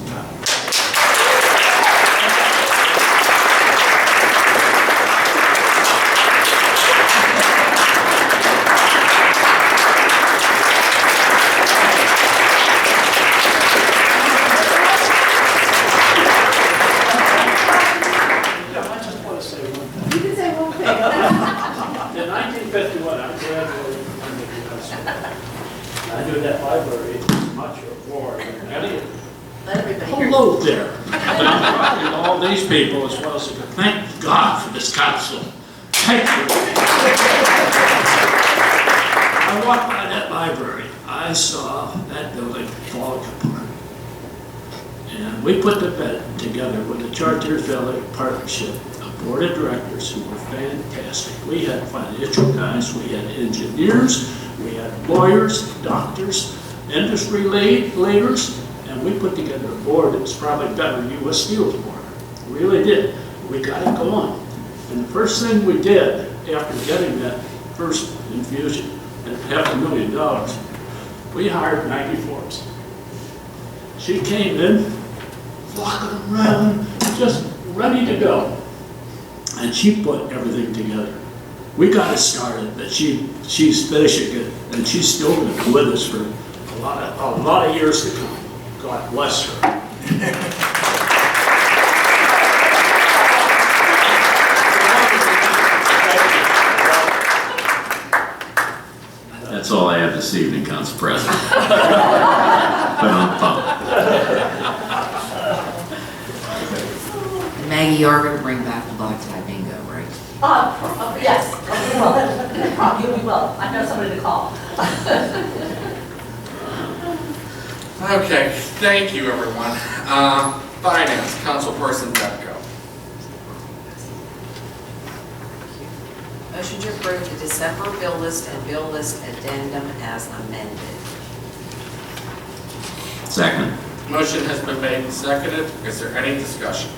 I just want to say one thing. You can say one thing. In 1951, I graduated from Carnegie High School. I knew that library much more than any of them. Hello there. And I'm talking to all these people as well as I can. Thank God for this council. Thank you. I walked by that library. I saw that building fall apart. And we put the bed together with the Chartersville Partnership, a board of directors who were fantastic. We had financial guys, we had engineers, we had lawyers, doctors, industry leaders, and we put together a board that was probably better than U.S. Steel's board. We really did. We got it going. And the first thing we did after getting that first infusion at $500,000, we hired 94s. She came in, walking around, just ready to go. And she put everything together. We got it started, but she's finishing it, and she's still going to be with us for a lot of years to come. God bless her. That's all I have this evening, Council President. But on top. Maggie, you're going to bring back the black tie bingo, right? Yes, we will. I know somebody to call. Okay, thank you, everyone. Finance, Councilperson Demko. Motion to approve the December bill list and bill list addendum as amended. Second. Motion has been made and seconded. Is there any discussion?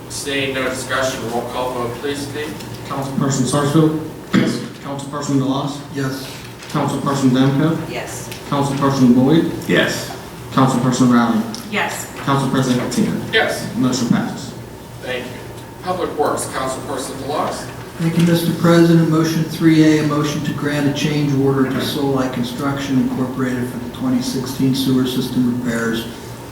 Seeing no discussion, roll call vote, please, Steve. Councilperson Sarsfield. Yes. Councilperson DeLoss. Yes. Councilperson Demko. Yes. Councilperson Boyd. Yes. Councilperson Riley. Yes. Council President Katina. Yes. Motion passes. Thank you. Public Works, Councilperson DeLoss. Thank you, Mr. President. Motion 3A, a motion to grant a change order to Solai Construction Incorporated for the 2016 sewer system repairs.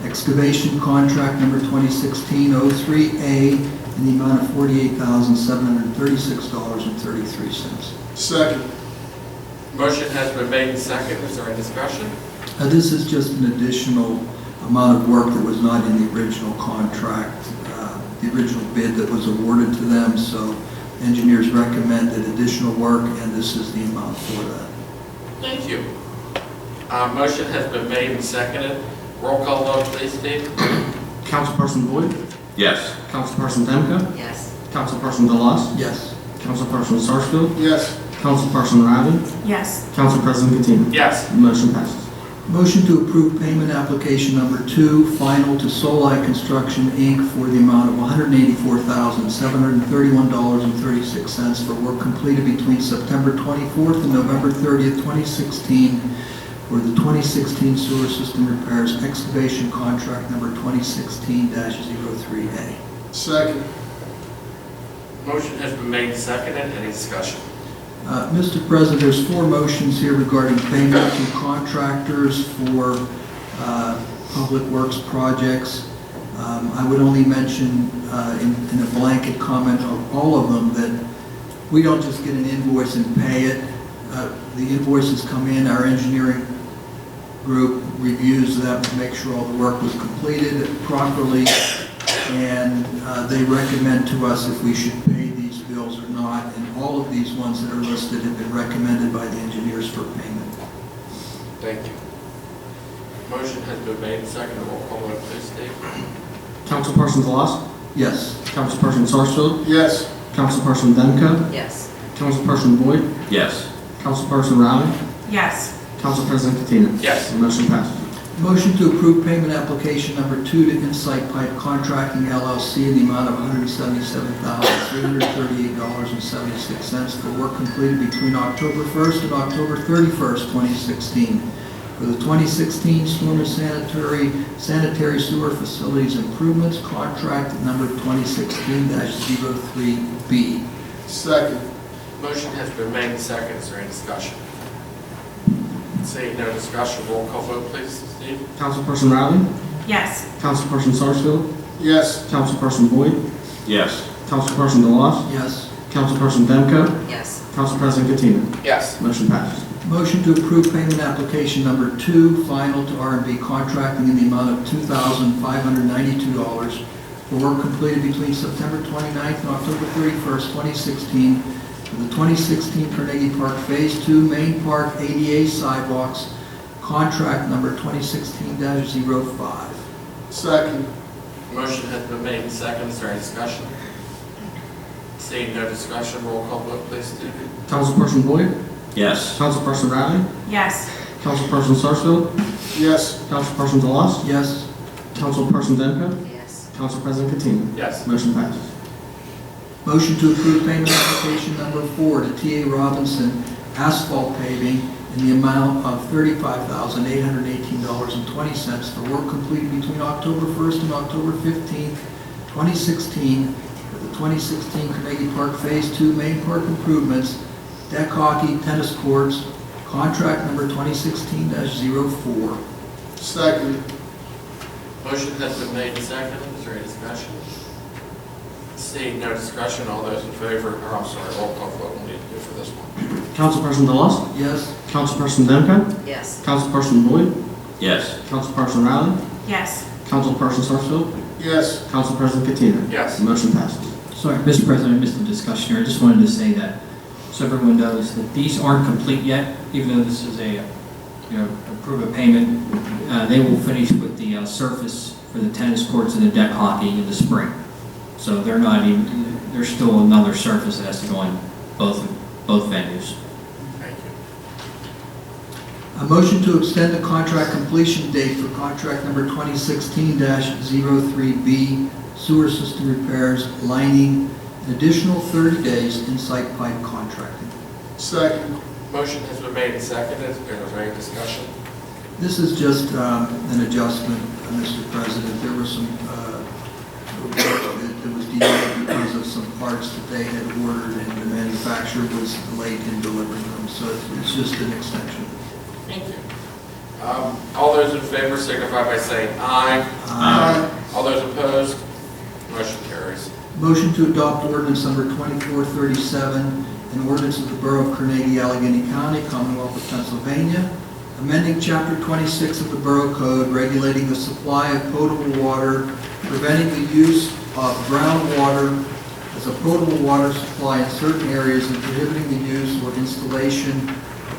Excavation contract number 2016-03A in the amount of $48,736.33. Second. Motion has been made and seconded. Is there any discussion? This is just an additional amount of work that was not in the original contract, the original bid that was awarded to them. So engineers recommended additional work, and this is the amount for that. Thank you. Motion has been made and seconded. Roll call vote, please, Steve. Councilperson Boyd. Yes. Councilperson Demko. Yes. Councilperson DeLoss. Yes. Councilperson Sarsfield. Yes. Councilperson Riley. Yes. Council President Katina. Yes. Motion passes. Motion to approve payment application number 2, final to Solai Construction, Inc. for the amount of $184,731.36 for work completed between September 24th and November 30th, 2016 for the 2016 sewer system repairs excavation contract number 2016-03A. Second. Motion has been made and seconded. Any discussion? Mr. President, there's 4 motions here regarding payment to contractors for public works projects. I would only mention in a blanket comment of all of them that we don't just get an invoice and pay it. The invoices come in, our engineering group reviews them to make sure all the work was completed properly, and they recommend to us if we should pay these bills or not, and all of these ones that are listed have been recommended by the engineers for payment. Thank you. Motion has been made and seconded. Roll call vote, please, Steve. Councilperson DeLoss. Yes. Councilperson Sarsfield. Yes. Councilperson Demko. Yes. Councilperson Boyd. Yes. Councilperson Riley. Yes. Council President Katina. Yes. Motion passes. Motion to approve payment application number 2 to Insight Pipe Contracting LLC in the amount of $177,338.76 for work completed between October 1st and October 31st, 2016 for the 2016 storm and sanitary sewer facilities improvements contract number 2016-03B. Second. Motion has been made and seconded. Is there any discussion? Seeing no discussion, roll call vote, please, Steve. Councilperson Riley. Yes. Councilperson Sarsfield. Yes. Councilperson Boyd. Yes. Councilperson DeLoss. Yes. Councilperson Demko. Yes. Council President Katina. Yes. Motion passes. Motion to approve payment application number 2, final to R&B Contracting in the amount of $2,592 for work completed between September 29th and October 31st, 2016 for the 2016 Carnegie Park Phase 2 Main Park ADA Sidewalks, contract number 2016-05. Second. Motion has been made and seconded. Is there any discussion? Seeing no discussion, roll call vote, please, Steve. Councilperson Boyd. Yes. Councilperson Riley. Yes. Councilperson Sarsfield. Yes. Councilperson DeLoss. Yes. Councilperson Demko. Yes. Council President Katina. Yes. Motion passes. Motion to approve payment application number 4 to T.A. Robinson Asphalt Paving in the amount of $35,818.20 for work completed between October 1st and October 15th, 2016 for the 2016 Carnegie Park Phase 2 Main Park Improvements, deck hockey, tennis courts, contract number 2016-04. Second. Motion has been made and seconded. Is there any discussion? Seeing no discussion, all those in favor, or I'm sorry, roll call vote we need to do for this one. Councilperson DeLoss. Yes. Councilperson Demko. Yes. Councilperson Boyd. Yes. Councilperson Riley. Yes. Councilperson Sarsfield. Yes. Council President Katina. Yes. Motion passes. Sorry, Mr. President, I missed the discussion here. I just wanted to say that, so everyone knows that these aren't complete yet, even though this is a, approve a payment. They will finish with the surface for the tennis courts and the deck hockey in the spring. So they're not even, there's still another surface that has to go in both venues. Thank you. A motion to extend the contract completion date for contract number 2016-03B, sewer system repairs, lining, an additional 30 days, in-site pipe contracting. Second. Motion has been made and seconded. Is there any discussion? This is just an adjustment, Mr. President. There was some, it was delayed because of some parts that they had ordered and the manufacturer was late in delivering them. So it's just an extension. Thank you. All those in favor signify by saying aye. Aye. All those opposed, motion carries. Motion to adopt ordinance number 2437, an ordinance of the Borough of Carnegie, Allegheny County, Commonwealth of Pennsylvania, amending Chapter 26 of the Borough Code, regulating the supply of potable water, preventing the use of groundwater as a potable water supply in certain areas, and prohibiting the use or installation of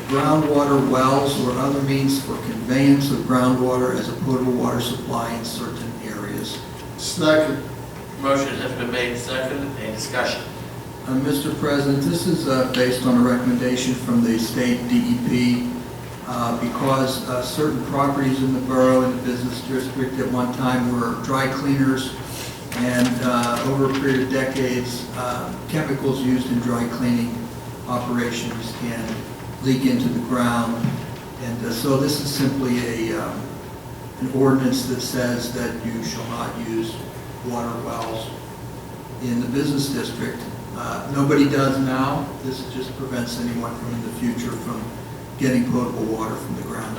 groundwater wells or other means for conveyance of groundwater as a potable water supply in certain areas. Second. Motion has been made and seconded. Any discussion? Mr. President, this is based on a recommendation from the state DEP because certain properties in the borough and the business district at one time were dry cleaners, and over a period of decades, chemicals used in dry cleaning operations can leak into the ground. And so this is simply an ordinance that says that you shall not use water wells in the business district. Nobody does now. This just prevents anyone from in the future from getting potable water from the ground.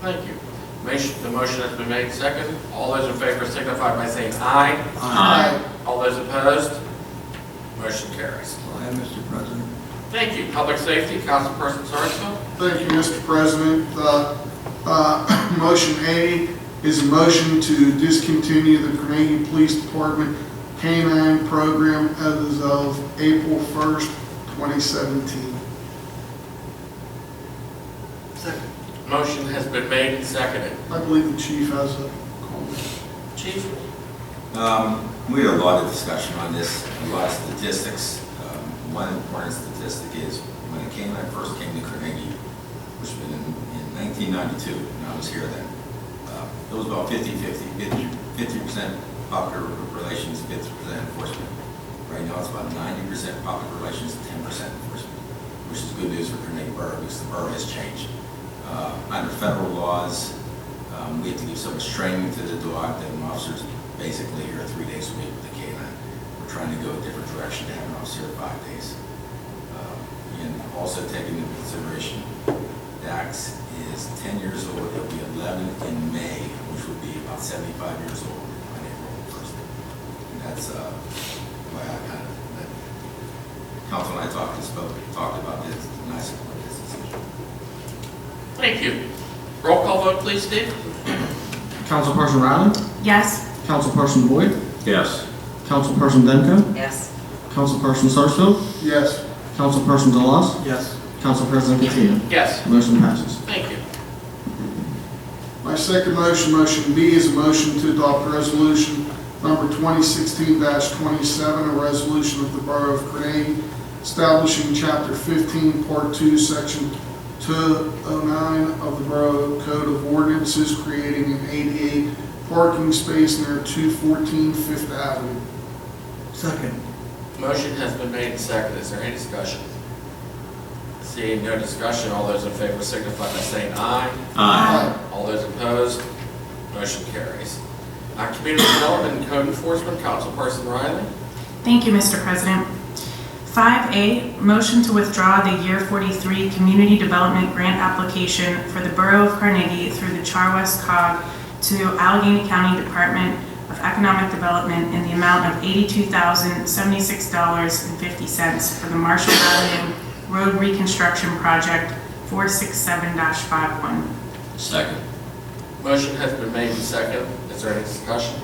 Thank you. The motion has been made and seconded. All those in favor signify by saying aye. Aye. All those opposed, motion carries. I have, Mr. President. Thank you. Public Safety, Councilperson Sarsfield. Thank you, Mr. President. Motion A is a motion to discontinue the Carnegie Police Department K-9 program as of April 1st, 2017. Second. Motion has been made and seconded. I believe the chief has a comment. Chief? We had a lot of discussion on this, a lot of statistics. One important statistic is when the K-9 first came to Carnegie, which was in 1992, and I was here then, it was about 50% public relations, 50% enforcement. Right now it's about 90% public relations, 10% enforcement, which is good news for Carnegie Borough because the borough has changed. Under federal laws, we have to give so much training to the dog that an officer's basically here 3 days a week with the K-9. We're trying to go a different direction to have an officer here 5 days. And also taking into consideration, Dax is 10 years old, he'll be 11 in May, which would be about 75 years old on April 1st. And that's why I kind of, Council and I talked about this, and I support this decision. Thank you. Roll call vote, please, Steve. Councilperson Riley? Yes. Councilperson Boyd? Yes. Councilperson Demko? Yes. Councilperson Sarsfield? Yes. Councilperson DeLoss? Yes. Council President Catino. Yes. Motion passes. Thank you. My second motion, motion B, is a motion to adopt resolution number 2016-27, a resolution of the Borough of Carnegie establishing Chapter 15, Part 2, Section 209 of the Borough Code of Ordinances, creating an ADA parking space near 214 Fifth Avenue. Second. Motion has been made and seconded. Is there any discussion? Seeing no discussion, all those in favor signify by saying aye. Aye. All those opposed, motion carries. Community Development and Code Enforcement, Councilperson Riley. Thank you, Mr. President. 5A, motion to withdraw the year 43 Community Development Grant application for the Borough of Carnegie through the Char West COG to Allegheny County Department of Economic Development in the amount of $82,076.50 for the Marshall Avenue Road Reconstruction Project 467-51. Second. Motion has been made and seconded. Is there any discussion?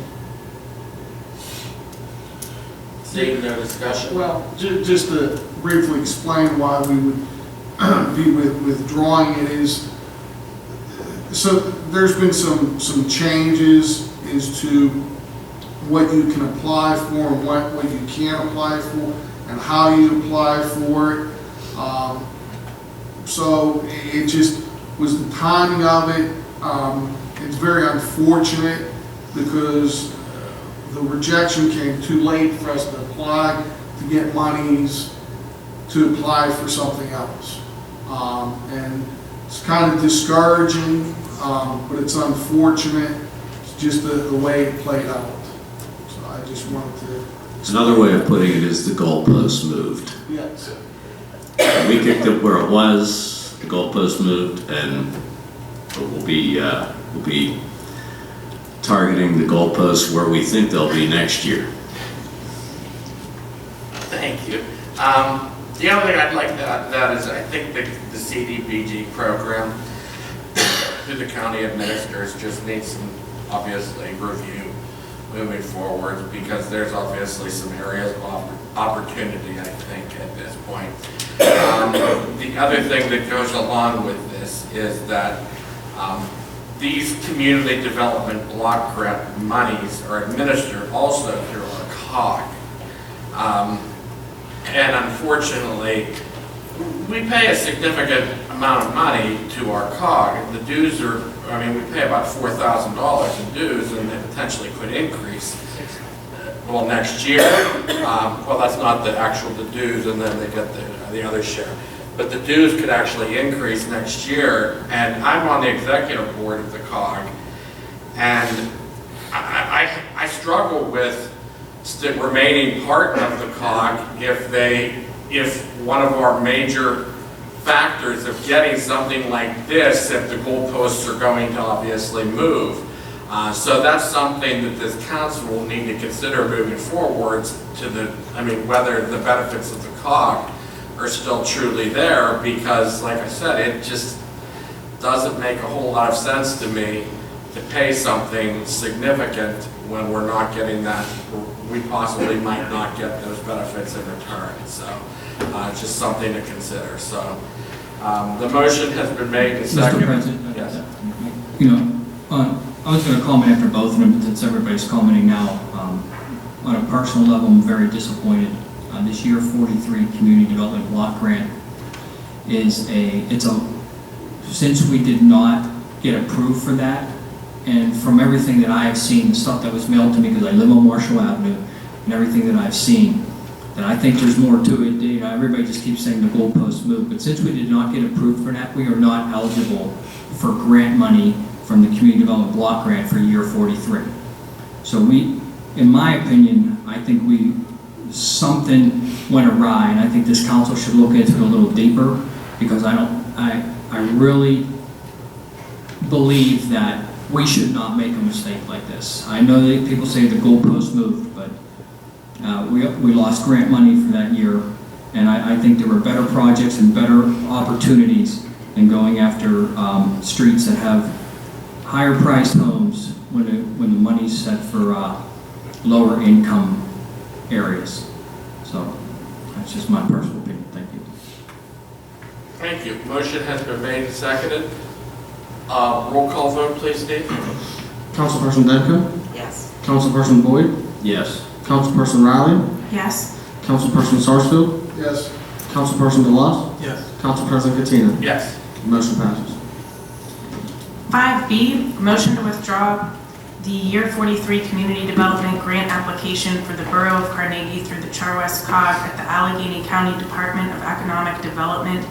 Seeing no discussion. Well, just to briefly explain why we would be withdrawing it is, so there's been some changes as to what you can apply for and what you can't apply for and how you apply for it. So it just was the timing of it. It's very unfortunate because the rejection came too late for us to apply to get monies to apply for something else. And it's kind of discouraging, but it's unfortunate. It's just the way it played out. So I just wanted to. Another way of putting it is the goalpost moved. Yes. We kicked it where it was, the goalpost moved, and we'll be targeting the goalposts where we think they'll be next year. Thank you. The other thing I'd like to add is I think the CDBG program who the county administers just needs some, obviously, review moving forward, because there's obviously some areas of opportunity, I think, at this point. The other thing that goes along with this is that these community development block grant monies are administered also through our COG. And unfortunately, we pay a significant amount of money to our COG. The dues are, we pay about $4,000 in dues, and they potentially could increase. Well, next year, well, that's not the dues, and then they get the other share. But the dues could actually increase next year, and I'm on the executive board of the COG, and I struggle with the remaining part of the COG if one of our major factors of getting something like this, if the goalposts are going to obviously move. So that's something that this council will need to consider moving forwards to whether the benefits of the COG are still truly there, because like I said, it just doesn't make a whole lot of sense to me to pay something significant when we're not getting that, we possibly might not get those benefits in return. So it's just something to consider. So the motion has been made and seconded. Mr. President, yes. I was going to comment after both of them, but since everybody's commenting now, on a personal level, I'm very disappointed. This year 43 Community Development Block Grant since we did not get approved for that, and from everything that I have seen, the stuff that was mailed to me, because I live on Marshall Avenue, and everything that I've seen, that I think there's more to it. Everybody just keeps saying the goalposts move, but since we did not get approved for that, we are not eligible for grant money from the Community Development Block Grant for year 43. So in my opinion, I think something went awry, and I think this council should look into it a little deeper, because I really believe that we should not make a mistake like this. I know that people say the goalpost moved, but we lost grant money for that year, and I think there were better projects and better opportunities than going after streets that have higher priced homes when the money's set for lower income areas. So that's just my personal opinion. Thank you. Thank you. Motion has been made and seconded. Roll call vote, please, Steve. Councilperson Demko? Yes. Councilperson Boyd? Yes. Councilperson Riley? Yes. Councilperson Sarsfield? Yes. Councilperson DeLoss? Yes. Council President Katina? Yes. Motion passes. 5B, motion to withdraw the year 43 Community Development Grant application for the Borough of Carnegie through the Charwest COG at the Allegheny County Department of Economic Development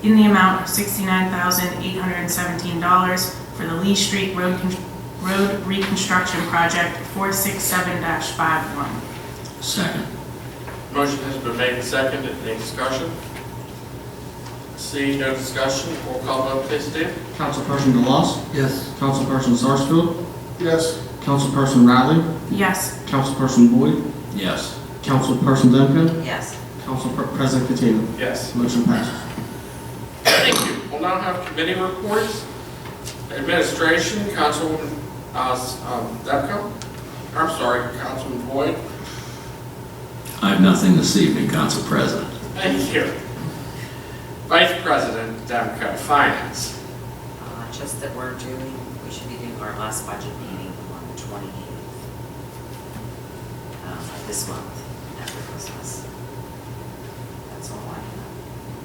in the amount of $69,817 for the Lee Street Road Reconstruction Project 467-51. Second. Motion has been made and seconded. Any discussion? Seeing no discussion, roll call vote, please, Steve. Councilperson DeLoss? Yes. Councilperson Sarsfield? Yes. Councilperson Riley? Yes. Councilperson Boyd? Yes. Councilperson Demko? Yes. Council President Katina? Yes. Motion passes. Thank you. We'll now have committee reports. Administration, Councilwoman Demko. I'm sorry, Councilman Boyd. I have nothing this evening, Council President. Thank you. Vice President Demko, Finance. Just that we should be doing our last budget meeting on the 28th. this month after Christmas. That's all I have.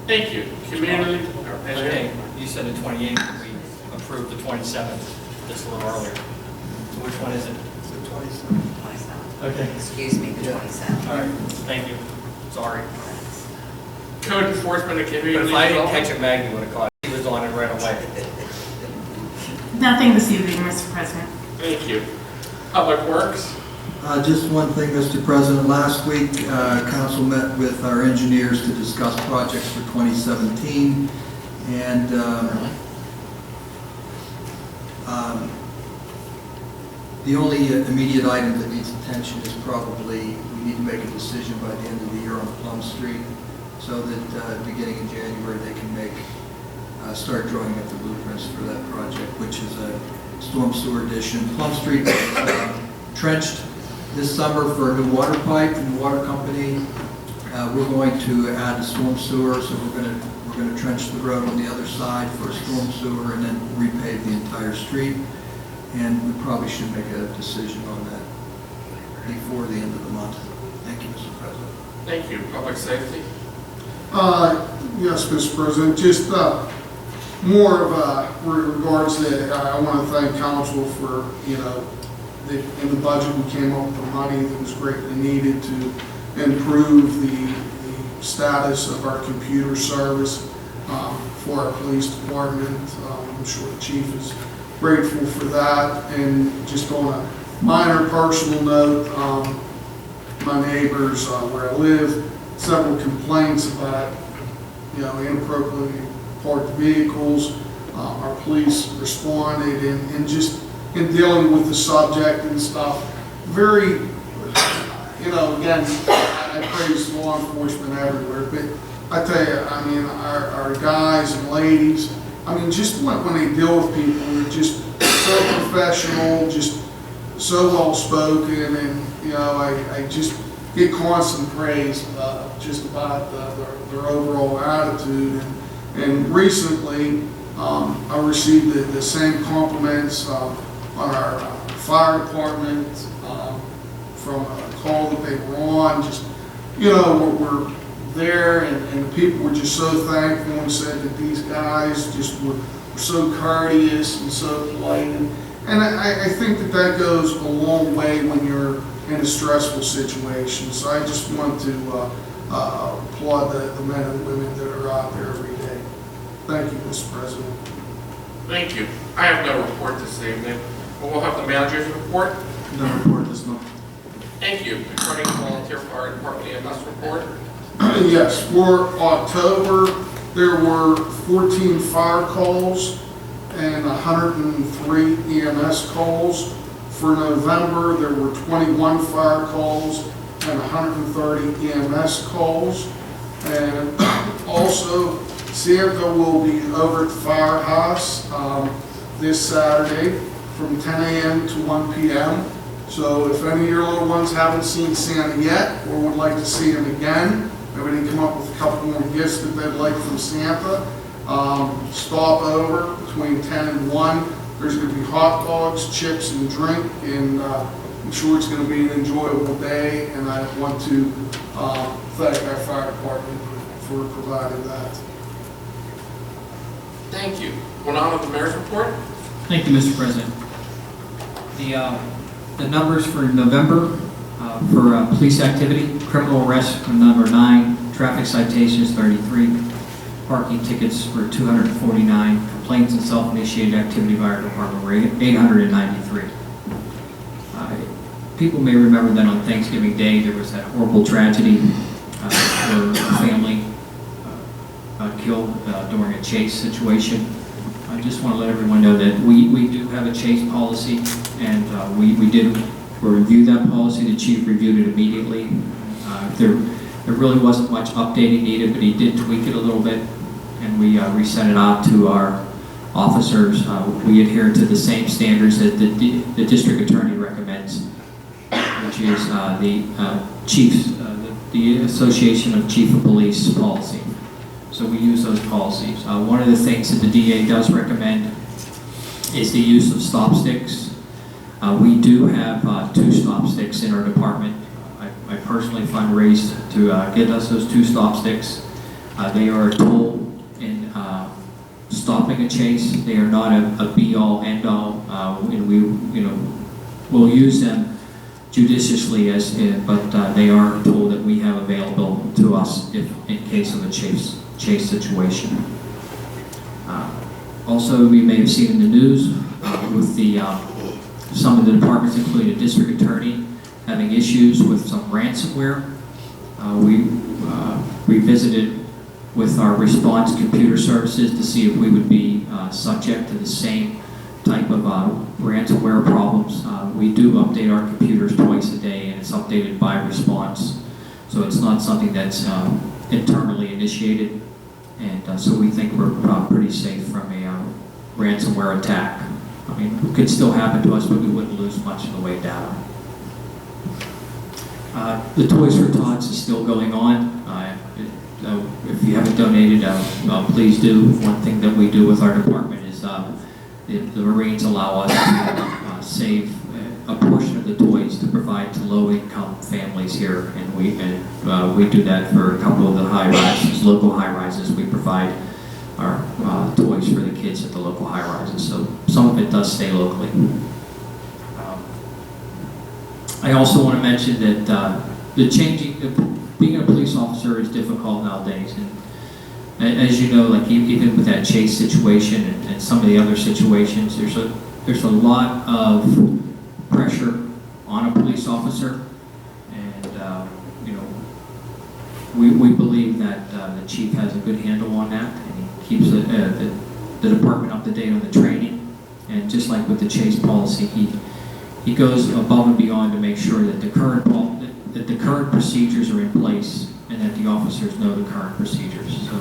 Thank you. Community. Okay, you said the 28th, we approved the 27th, just a little earlier. So which one is it? 27th. Okay. Excuse me, the 27th. All right, thank you. Sorry. Code enforcement and community. But if I didn't development. catch it, Maggie would have caught it. He was on it right away. Nothing this evening, Mr. President. Thank you. Public Works. Just one thing, Mr. President. Last week, council met with our engineers to discuss projects for 2017. And the only immediate item that needs attention is probably we need to make a decision by the end of the year on Plum Street so that beginning in January they can start drawing up the blueprints for that project, which is a storm sewer addition. Plum Street was trenched this summer for a new water pipe from the water company. We're going to add a storm sewer, so we're going to trench the road on the other side for a storm sewer and then repave the entire street. And we probably should make a decision on that before the end of the month. Thank you, Mr. President. Thank you. Public Safety. Yes, Mr. President, just more of regards that I want to thank council for, in the budget we came up with the money that was greatly needed to improve the status of our computer service for our police department. I'm sure the chief is grateful for that. And just on a minor personal note, my neighbors where I live, several complaints about, inappropriately parked vehicles. Our police responded and just in dealing with the subject and stuff, very, again, I praise law enforcement everywhere, but I tell you, our guys and ladies, just when they deal with people, they're just so professional, just so well spoken, and I just get constant praise just about their overall attitude. And recently, I received the same compliments on our fire department from a call that they were on. Just we're there, and the people were just so thankful and said that these guys just were so courteous and so polite. And I think that goes a long way when you're in a stressful situation. So I just want to applaud the men and women that are out there every day. Thank you, Mr. President. Thank you. I have no report this evening. We'll have the manager's report. No report this month. Thank you. According to Volunteer Fire Department EMS report. Yes, for October, there were 14 fire calls and 103 EMS calls. For November, there were 21 fire calls and 130 EMS calls. And also, Santa will be over at the firehouse this Saturday from 10 a.m. to 1 p.m. So if any of your little ones haven't seen Santa yet or would like to see him again, maybe they can come up with a couple more gifts that they'd like from Santa, stop over between 10 and 1. There's going to be hot dogs, chips, and drink, and I'm sure it's going to be an enjoyable day, and I want to thank our fire department for providing that. Thank you. Going on with the mayor's report. Thank you, Mr. President. The numbers for November for police activity: criminal arrests were number 9, traffic citations 33, parking tickets were 249, complaints and self-initiated activity by our department were 893. People may remember that on Thanksgiving Day there was that horrible tragedy where a family got killed during a chase situation. I just want to let everyone know that we do have a chase policy, and we did review that policy. The chief reviewed it immediately. There really wasn't much updating needed, but he did tweak it a little bit, and we resent it out to our officers. We adhere to the same standards that the district attorney recommends, which is the Association of Chief of Police policy. So we use those policies. One of the things that the DA does recommend is the use of stop sticks. We do have 2 stop sticks in our department. I I personally fundraised to get us those 2 stop sticks. They are a tool in stopping a chase. They are not a be-all, end-all, and we'll use them judiciously but they are a tool that we have available to us if in case of a chase situation. Also, we may have seen in the news with some of the departments, including the district attorney, having issues with some ransomware. We visited with our response computer services to see if we would be subject to the same type of ransomware problems. We do update our computers twice a day, and it's updated by response. So it's not something that's internally initiated. And so we think we're pretty safe from a ransomware attack. I mean, it could still happen to us, but we wouldn't lose much in the way down. The Toys for Tots is still going on. If you haven't donated, please do. One thing that we do with our department is the Marines allow us to save a portion of the toys to provide to low-income families here, and we do that for a couple of the high-rises, local high-rises. We provide our toys for the kids at the local high-rises, so some of it does stay locally. I also want to mention that being a police officer is difficult nowadays, and as you know, like even with that chase situation and some of the other situations, there's a lot of pressure on a police officer, and we believe that the chief has a good handle on that, and he keeps the department up to date on the training, and just like with the chase policy, he goes above and beyond to make sure that the current procedures are in place and that the officers know the current procedures. So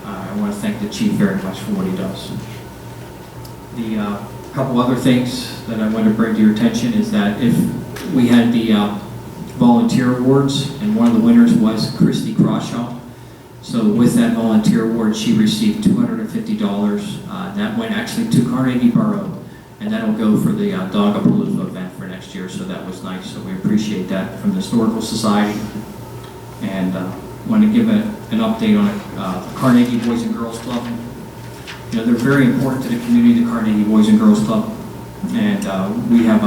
I want to thank the chief very much for what he does. The couple other things that I want to bring to your attention is that if we had the volunteer awards, and one of the winners was Christy Crawshaw. So with that volunteer award, she received $250. That went actually to Carnegie Borough, and that'll go for the Dogapalooza event for next year, so that was nice. So we appreciate that from the Historical Society. And want to give an update on the Carnegie Boys and Girls Club. They're very important to the community, the Carnegie Boys and Girls Club. And we have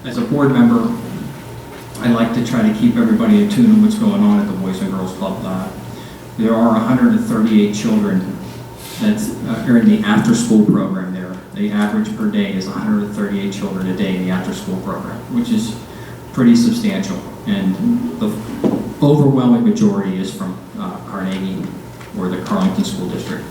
as a board member, I like to try to keep everybody in tune on what's going on at the Boys and Girls Club. There are 138 children that are in the after-school program there. The average per day is 138 children a day in the after-school program, which is pretty substantial. And the overwhelming majority is from Carnegie or the Carleton School District.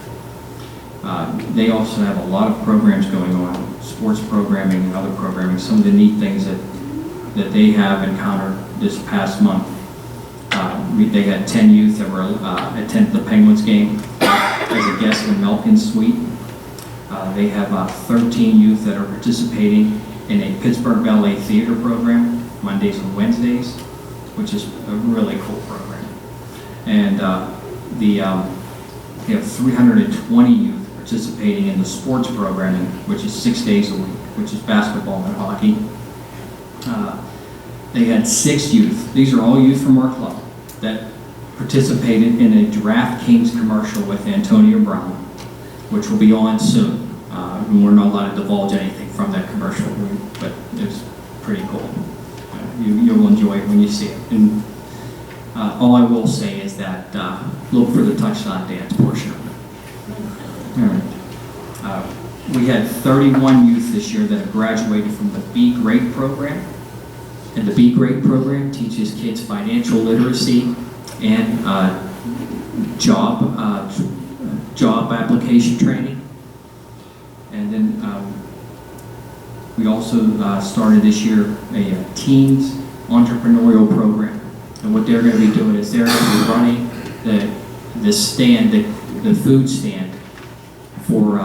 They also have a lot of programs going on, sports programming and other programming. Some of the neat things that they have encountered this past month. They had 10 youth that were attended the Penguins game as a guest in Melkin's suite. They have 13 youth that are participating in a Pittsburgh Ballet Theater program, Mondays and Wednesdays, which is a really cool program. And they have 320 youth participating in the sports programming, which is 6 days a week, which is basketball and hockey. They had 6 youth, these are all youth from our club, that participated in a DraftKings commercial with Antonio Brown, which will be on soon. And we're not allowed to divulge anything from that commercial, but it's pretty cool. You'll enjoy it when you see it. And all I will say is that look for the touchdown dance portion of it. All right. We had 31 youth this year that have graduated from the Be Great program. And the Be Great program teaches kids financial literacy and job application training. And then we also started this year a teens entrepreneurial program. And what they're going to be doing is they're going to be running the stand, the food stand for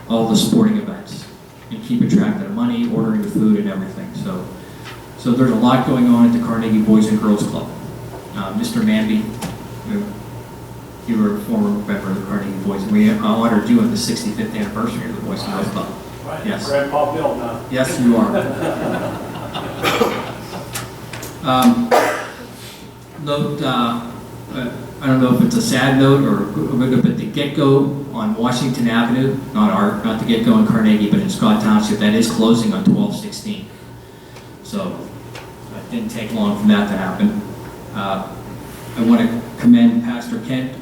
all the sporting events and keeping track of the money, ordering the food and everything. So there's a lot going on at the Carnegie Boys and Girls Club. Mr. Manby, you were a former member of the Carnegie Boys, and we honored you on the 65th anniversary of the Boys and Girls Club. Right. Yes. Grandpa Bill now. Yes, you are. Note, I don't know if it's a sad note or good, but the get-go on Washington Avenue, not the get-go in Carnegie, but in Scott Township, that is closing on 12/16. So it didn't take long for that to happen. I want to commend Pastor Kent,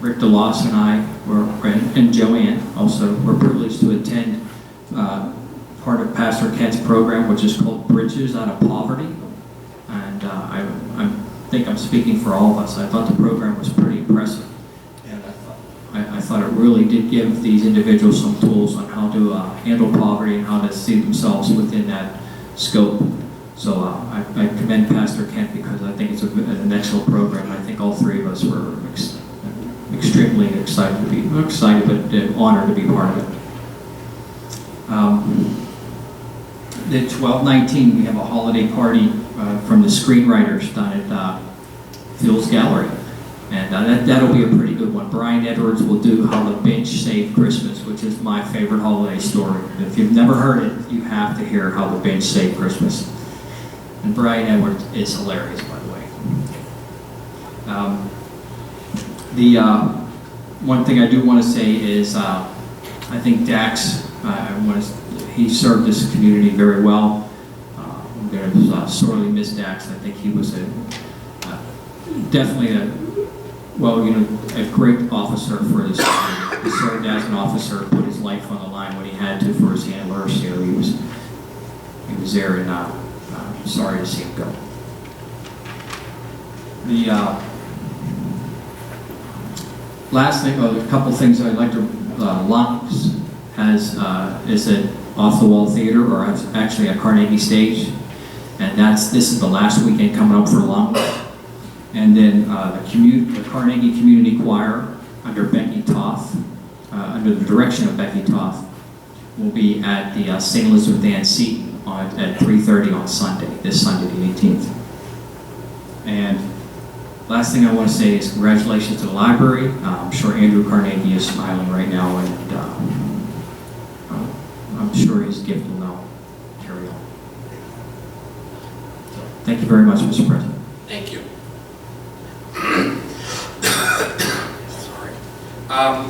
Rick DeLoss and I, and Joanne also, were privileged to attend part of Pastor Kent's program, which is called Bridges Out of Poverty. And I think I'm speaking for all of us. I thought the program was pretty impressive. And I thought it really did give these individuals some tools on how to handle poverty and how to see themselves within that scope. So I commend Pastor Kent because I think it's an excellent program. I think all three of us were extremely excited to be, not excited, but honored to be part of it. The 12/19, we have a holiday party from the screenwriters down at Phil's Gallery. And that'll be a pretty good one. Brian Edwards will do How the Bench Saved Christmas, which is my favorite holiday story. If you've never heard it, you have to hear How the Bench Saved Christmas. And Brian Edwards is hilarious, by the way. One thing I do want to say is I think Dax, he served this community very well. I'm going to sorely miss Dax. I think he was definitely a great officer for this community. He served as an officer, put his life on the line when he had to for his handlers. He was there, and I'm sorry to see him go. The last thing, a couple things I'd like to, Lux is an off-the-wall theater, or actually a Carnegie stage, and this is the last weekend coming up for Lux. And then the Carnegie Community Choir under Becky Toth, under the direction of Becky Toth, will be at the St. Elizabeth Ann Seton at 3:30 on Sunday, this Sunday the 18th. And last thing I want to say is congratulations to the library. I'm sure Andrew Carnegie is smiling right now, and I'm sure his gift will now carry on. So, thank you very much, Mr. President. Thank you.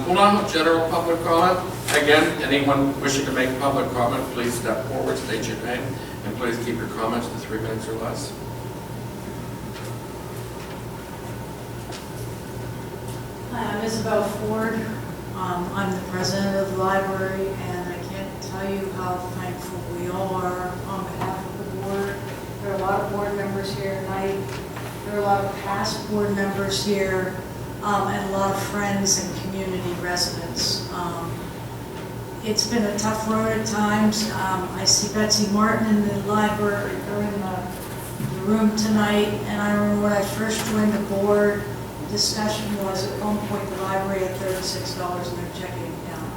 Hold on, general public comment. Again, anyone wishing to make public comment, please step forward, state your name, and please keep your comments to 3 minutes or less. Hi, I'm Isabel Ford. I'm the president of the library, and I can't tell you how thankful we all are on behalf of the board. There are a lot of board members here tonight. There are a lot of past board members here, and a lot of friends and community residents. It's been a tough road at times. I see Betsy Martin in the library, or in the room tonight, and I remember when I first joined the board, the discussion was at one point the library had $36 in their checking account.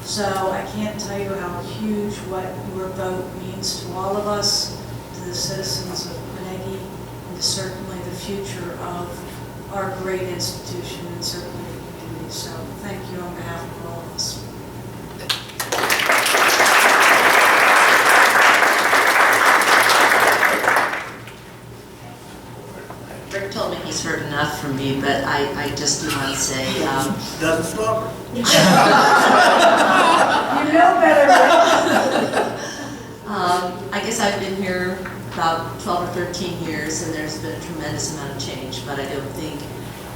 So I can't tell you how huge what your vote means to all of us, to the citizens of Carnegie, and to certainly the future of our great institution and certainly the community. So thank you on behalf of all of us. Rick told me he's heard enough from me, but I just do want to say, Doesn't stop her. You know better, Rick. I guess I've been here about 12 or 13 years, and there's been a tremendous amount of change, but I don't think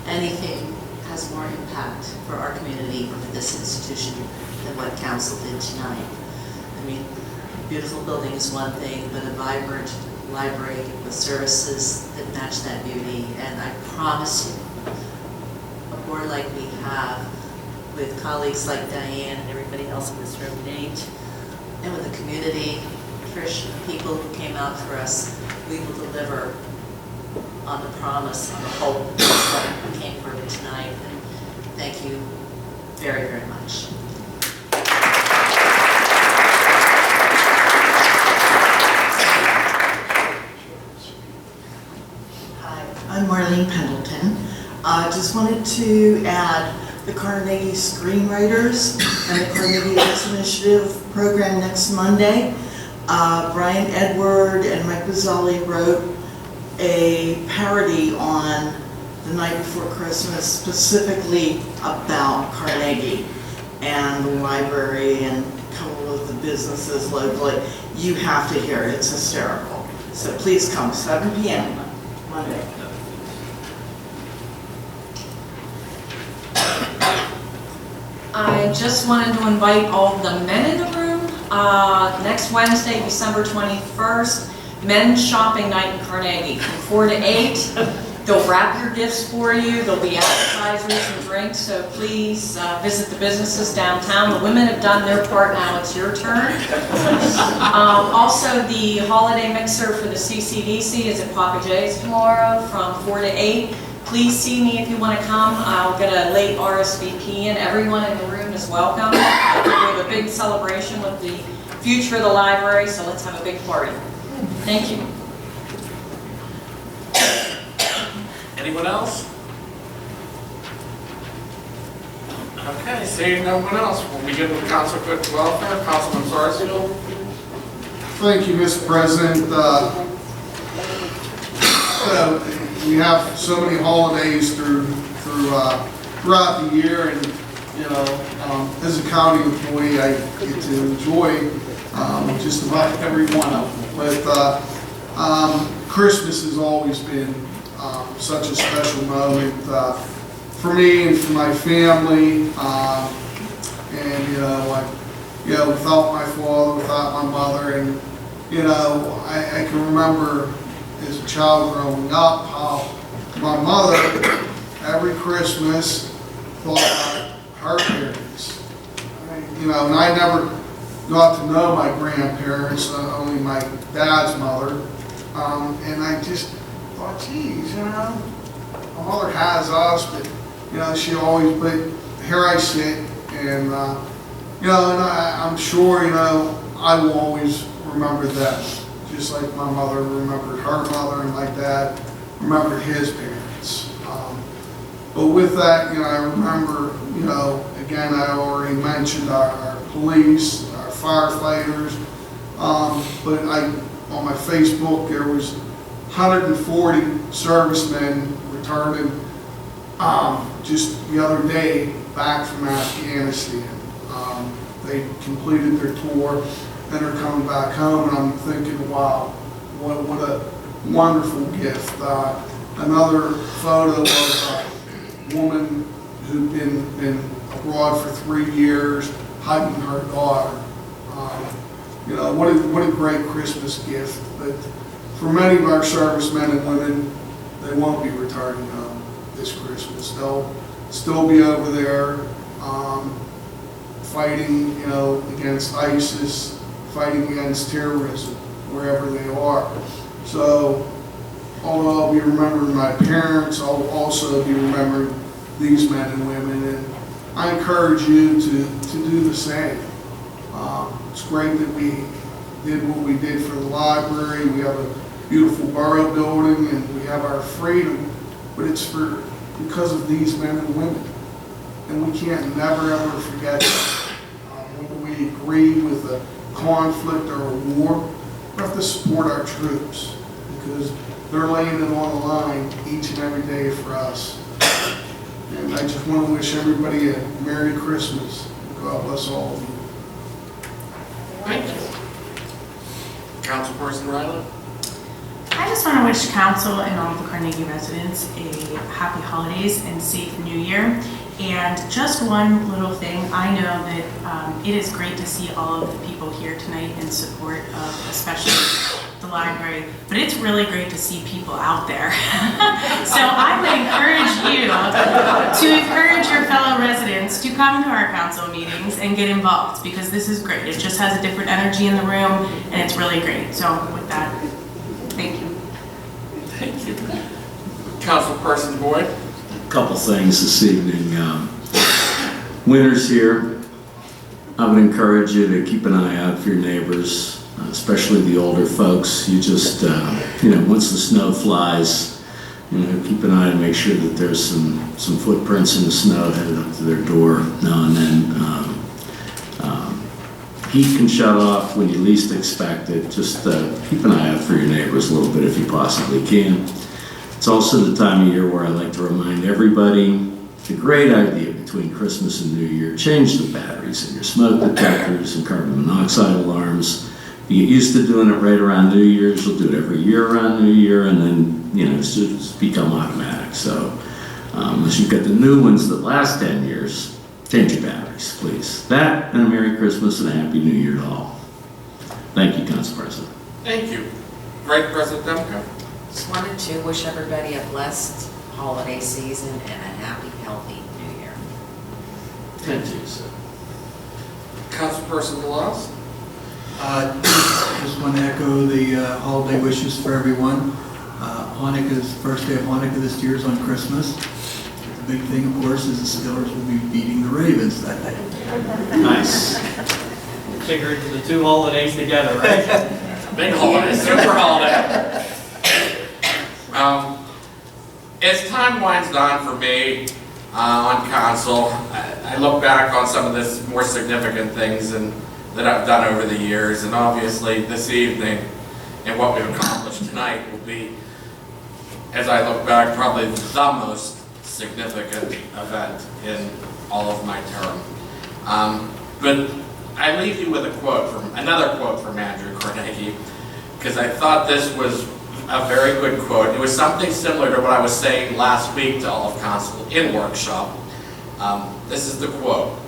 anything has more impact for our community or for this institution than what council did tonight. I mean, a beautiful building is one thing, but a vibrant library with services that match that beauty, and I promise you, a board like we have, with colleagues like Diane and everybody else in this room, Nate, and with the community, Trish, and the people who came out for us, we will deliver on the promise, on the hope that we came for tonight. And thank you very, very much. Hi, I'm Marlene Pendleton. I just wanted to add the Carnegie Screenwriters and the Carnegie Arts Initiative program next Monday. Brian Edward and Mike Bazzali wrote a parody on the night before Christmas, specifically about Carnegie and the library and a couple of the businesses locally. You have to hear it. It's hysterical. So please come, 7 p.m. Monday. I just wanted to invite all the men in the room. Next Wednesday, December 21st, men's shopping night in Carnegie from 4 to 8. They'll wrap your gifts for you. There'll be appetizers and drinks, so please visit the businesses downtown. The women have done their part, now it's your turn. Also, the holiday mixer for the CCDC is at Papa J's tomorrow from 4 to 8. Please see me if you want to come. I'll get a late RSVP and everyone in the room is welcome. We have a big celebration with the future of the library, so let's have a big party. Thank you. Anyone else? Okay, seeing no one else, we'll begin with Council Good Welfare. Councilman Sarsfield. Thank you, Mr. President. We have so many holidays throughout the year, and as a county employee, I get to enjoy just about every one of them. But Christmas has always been such a special moment for me and for my family. And without my father, without my mother, and I can remember as a child growing up how my mother every Christmas thought about her parents. And I never got to know my grandparents, only my dad's mother. And I just thought, geez, my mother has us, but she always. But here I sit, and and I'm sure I will always remember them. Just like my mother remembered her mother and my dad remembered his parents. But with that, I remember, again, I already mentioned our police, our firefighters, but on my Facebook, there was 140 servicemen returning just the other day back from Afghanistan. They completed their tour, and they're coming back home, and I'm thinking, wow, what a wonderful gift. Another photo of a woman who'd been abroad for 3 years, hugging her daughter. What a great Christmas gift. But for many of our servicemen and women, they won't be returning home this Christmas. They'll still be over there fighting, against ISIS, fighting against terrorism, wherever they are. So, although I'll be remembering my parents, I'll also be remembering these men and women, and I encourage you to do the same. It's great that we did what we did for the library. We have a beautiful borough building, and we have our freedom, but it's because of these men and women, and we can't never ever forget that. Whether we agree with a conflict or a war, we have to support our troops because they're laying it on the line each and every day for us. And I just want to wish everybody a Merry Christmas. God bless all of you. Thank you. Councilperson Riley. I just want to wish council and all the Carnegie residents a happy holidays and safe new year. And just one little thing, I know that it is great to see all of the people here tonight in support of especially the library, but it's really great to see people out there. So I would encourage you to encourage your fellow residents to come to our council meetings and get involved, because this is great. It just has a different energy in the room, and it's really great. So with that, thank you. Thank you. Councilperson Boyd. Couple things this evening. Winter's here. I would encourage you to keep an eye out for your neighbors, especially the older folks. You just, once the snow flies, keep an eye and make sure that there's some footprints in the snow headed up to their door now and then. heat can shut off when you least expect it. Just keep an eye out for your neighbors a little bit if you possibly can. It's also the time of year where I like to remind everybody the great idea between Christmas and New Year: change the batteries in your smoke detectors and carbon monoxide alarms. If you get used to doing it right around New Year's, you'll do it every year around New Year, and then, it's just become automatic. So unless you've got the new ones that last 10 years, change your batteries, please. That, and a Merry Christmas and a Happy New Year to all. Thank you, Council President. Thank you. Great, President Demko. Just wanted to wish everybody a blessed holiday season and a happy, healthy New Year. Thank you, sir. Councilperson Delos. Just want to echo the holiday wishes for everyone. Hanukkah's first day of Hanukkah this year is on Christmas. The big thing, of course, is the Steelers will be beating the Ravens that day. Nice. Figured the two holidays together, right? Big holiday, super holiday. As time winds down for me on council, I look back on some of the more significant things that I've done over the years, and obviously this evening and what we've accomplished tonight will be, as I look back, probably the most significant event in all of my term. But I leave you with another quote from Andrew Carnegie, because I thought this was a very good quote. It was something similar to what I was saying last week to all of council in workshop. This is the quote: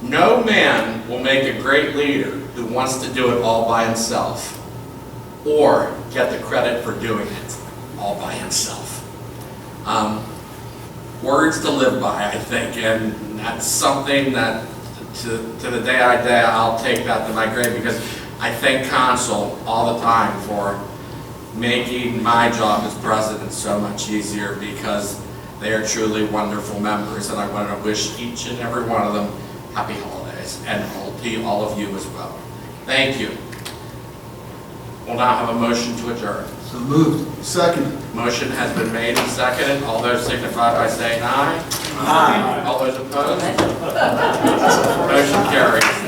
"No man will make a great leader who wants to do it all by himself, or get the credit for doing it all by himself." Words to live by, I think, and that's something that to the day I die, I'll take that to my grave, because I thank council all the time for making my job as president so much easier, because they are truly wonderful members, and I want to wish each and every one of them happy holidays, and all of you as well. Thank you. We'll now have a motion to adjourn. So moved. Second. Motion has been made and seconded. All those signify by saying aye. Aye. All those opposed? Motion carries.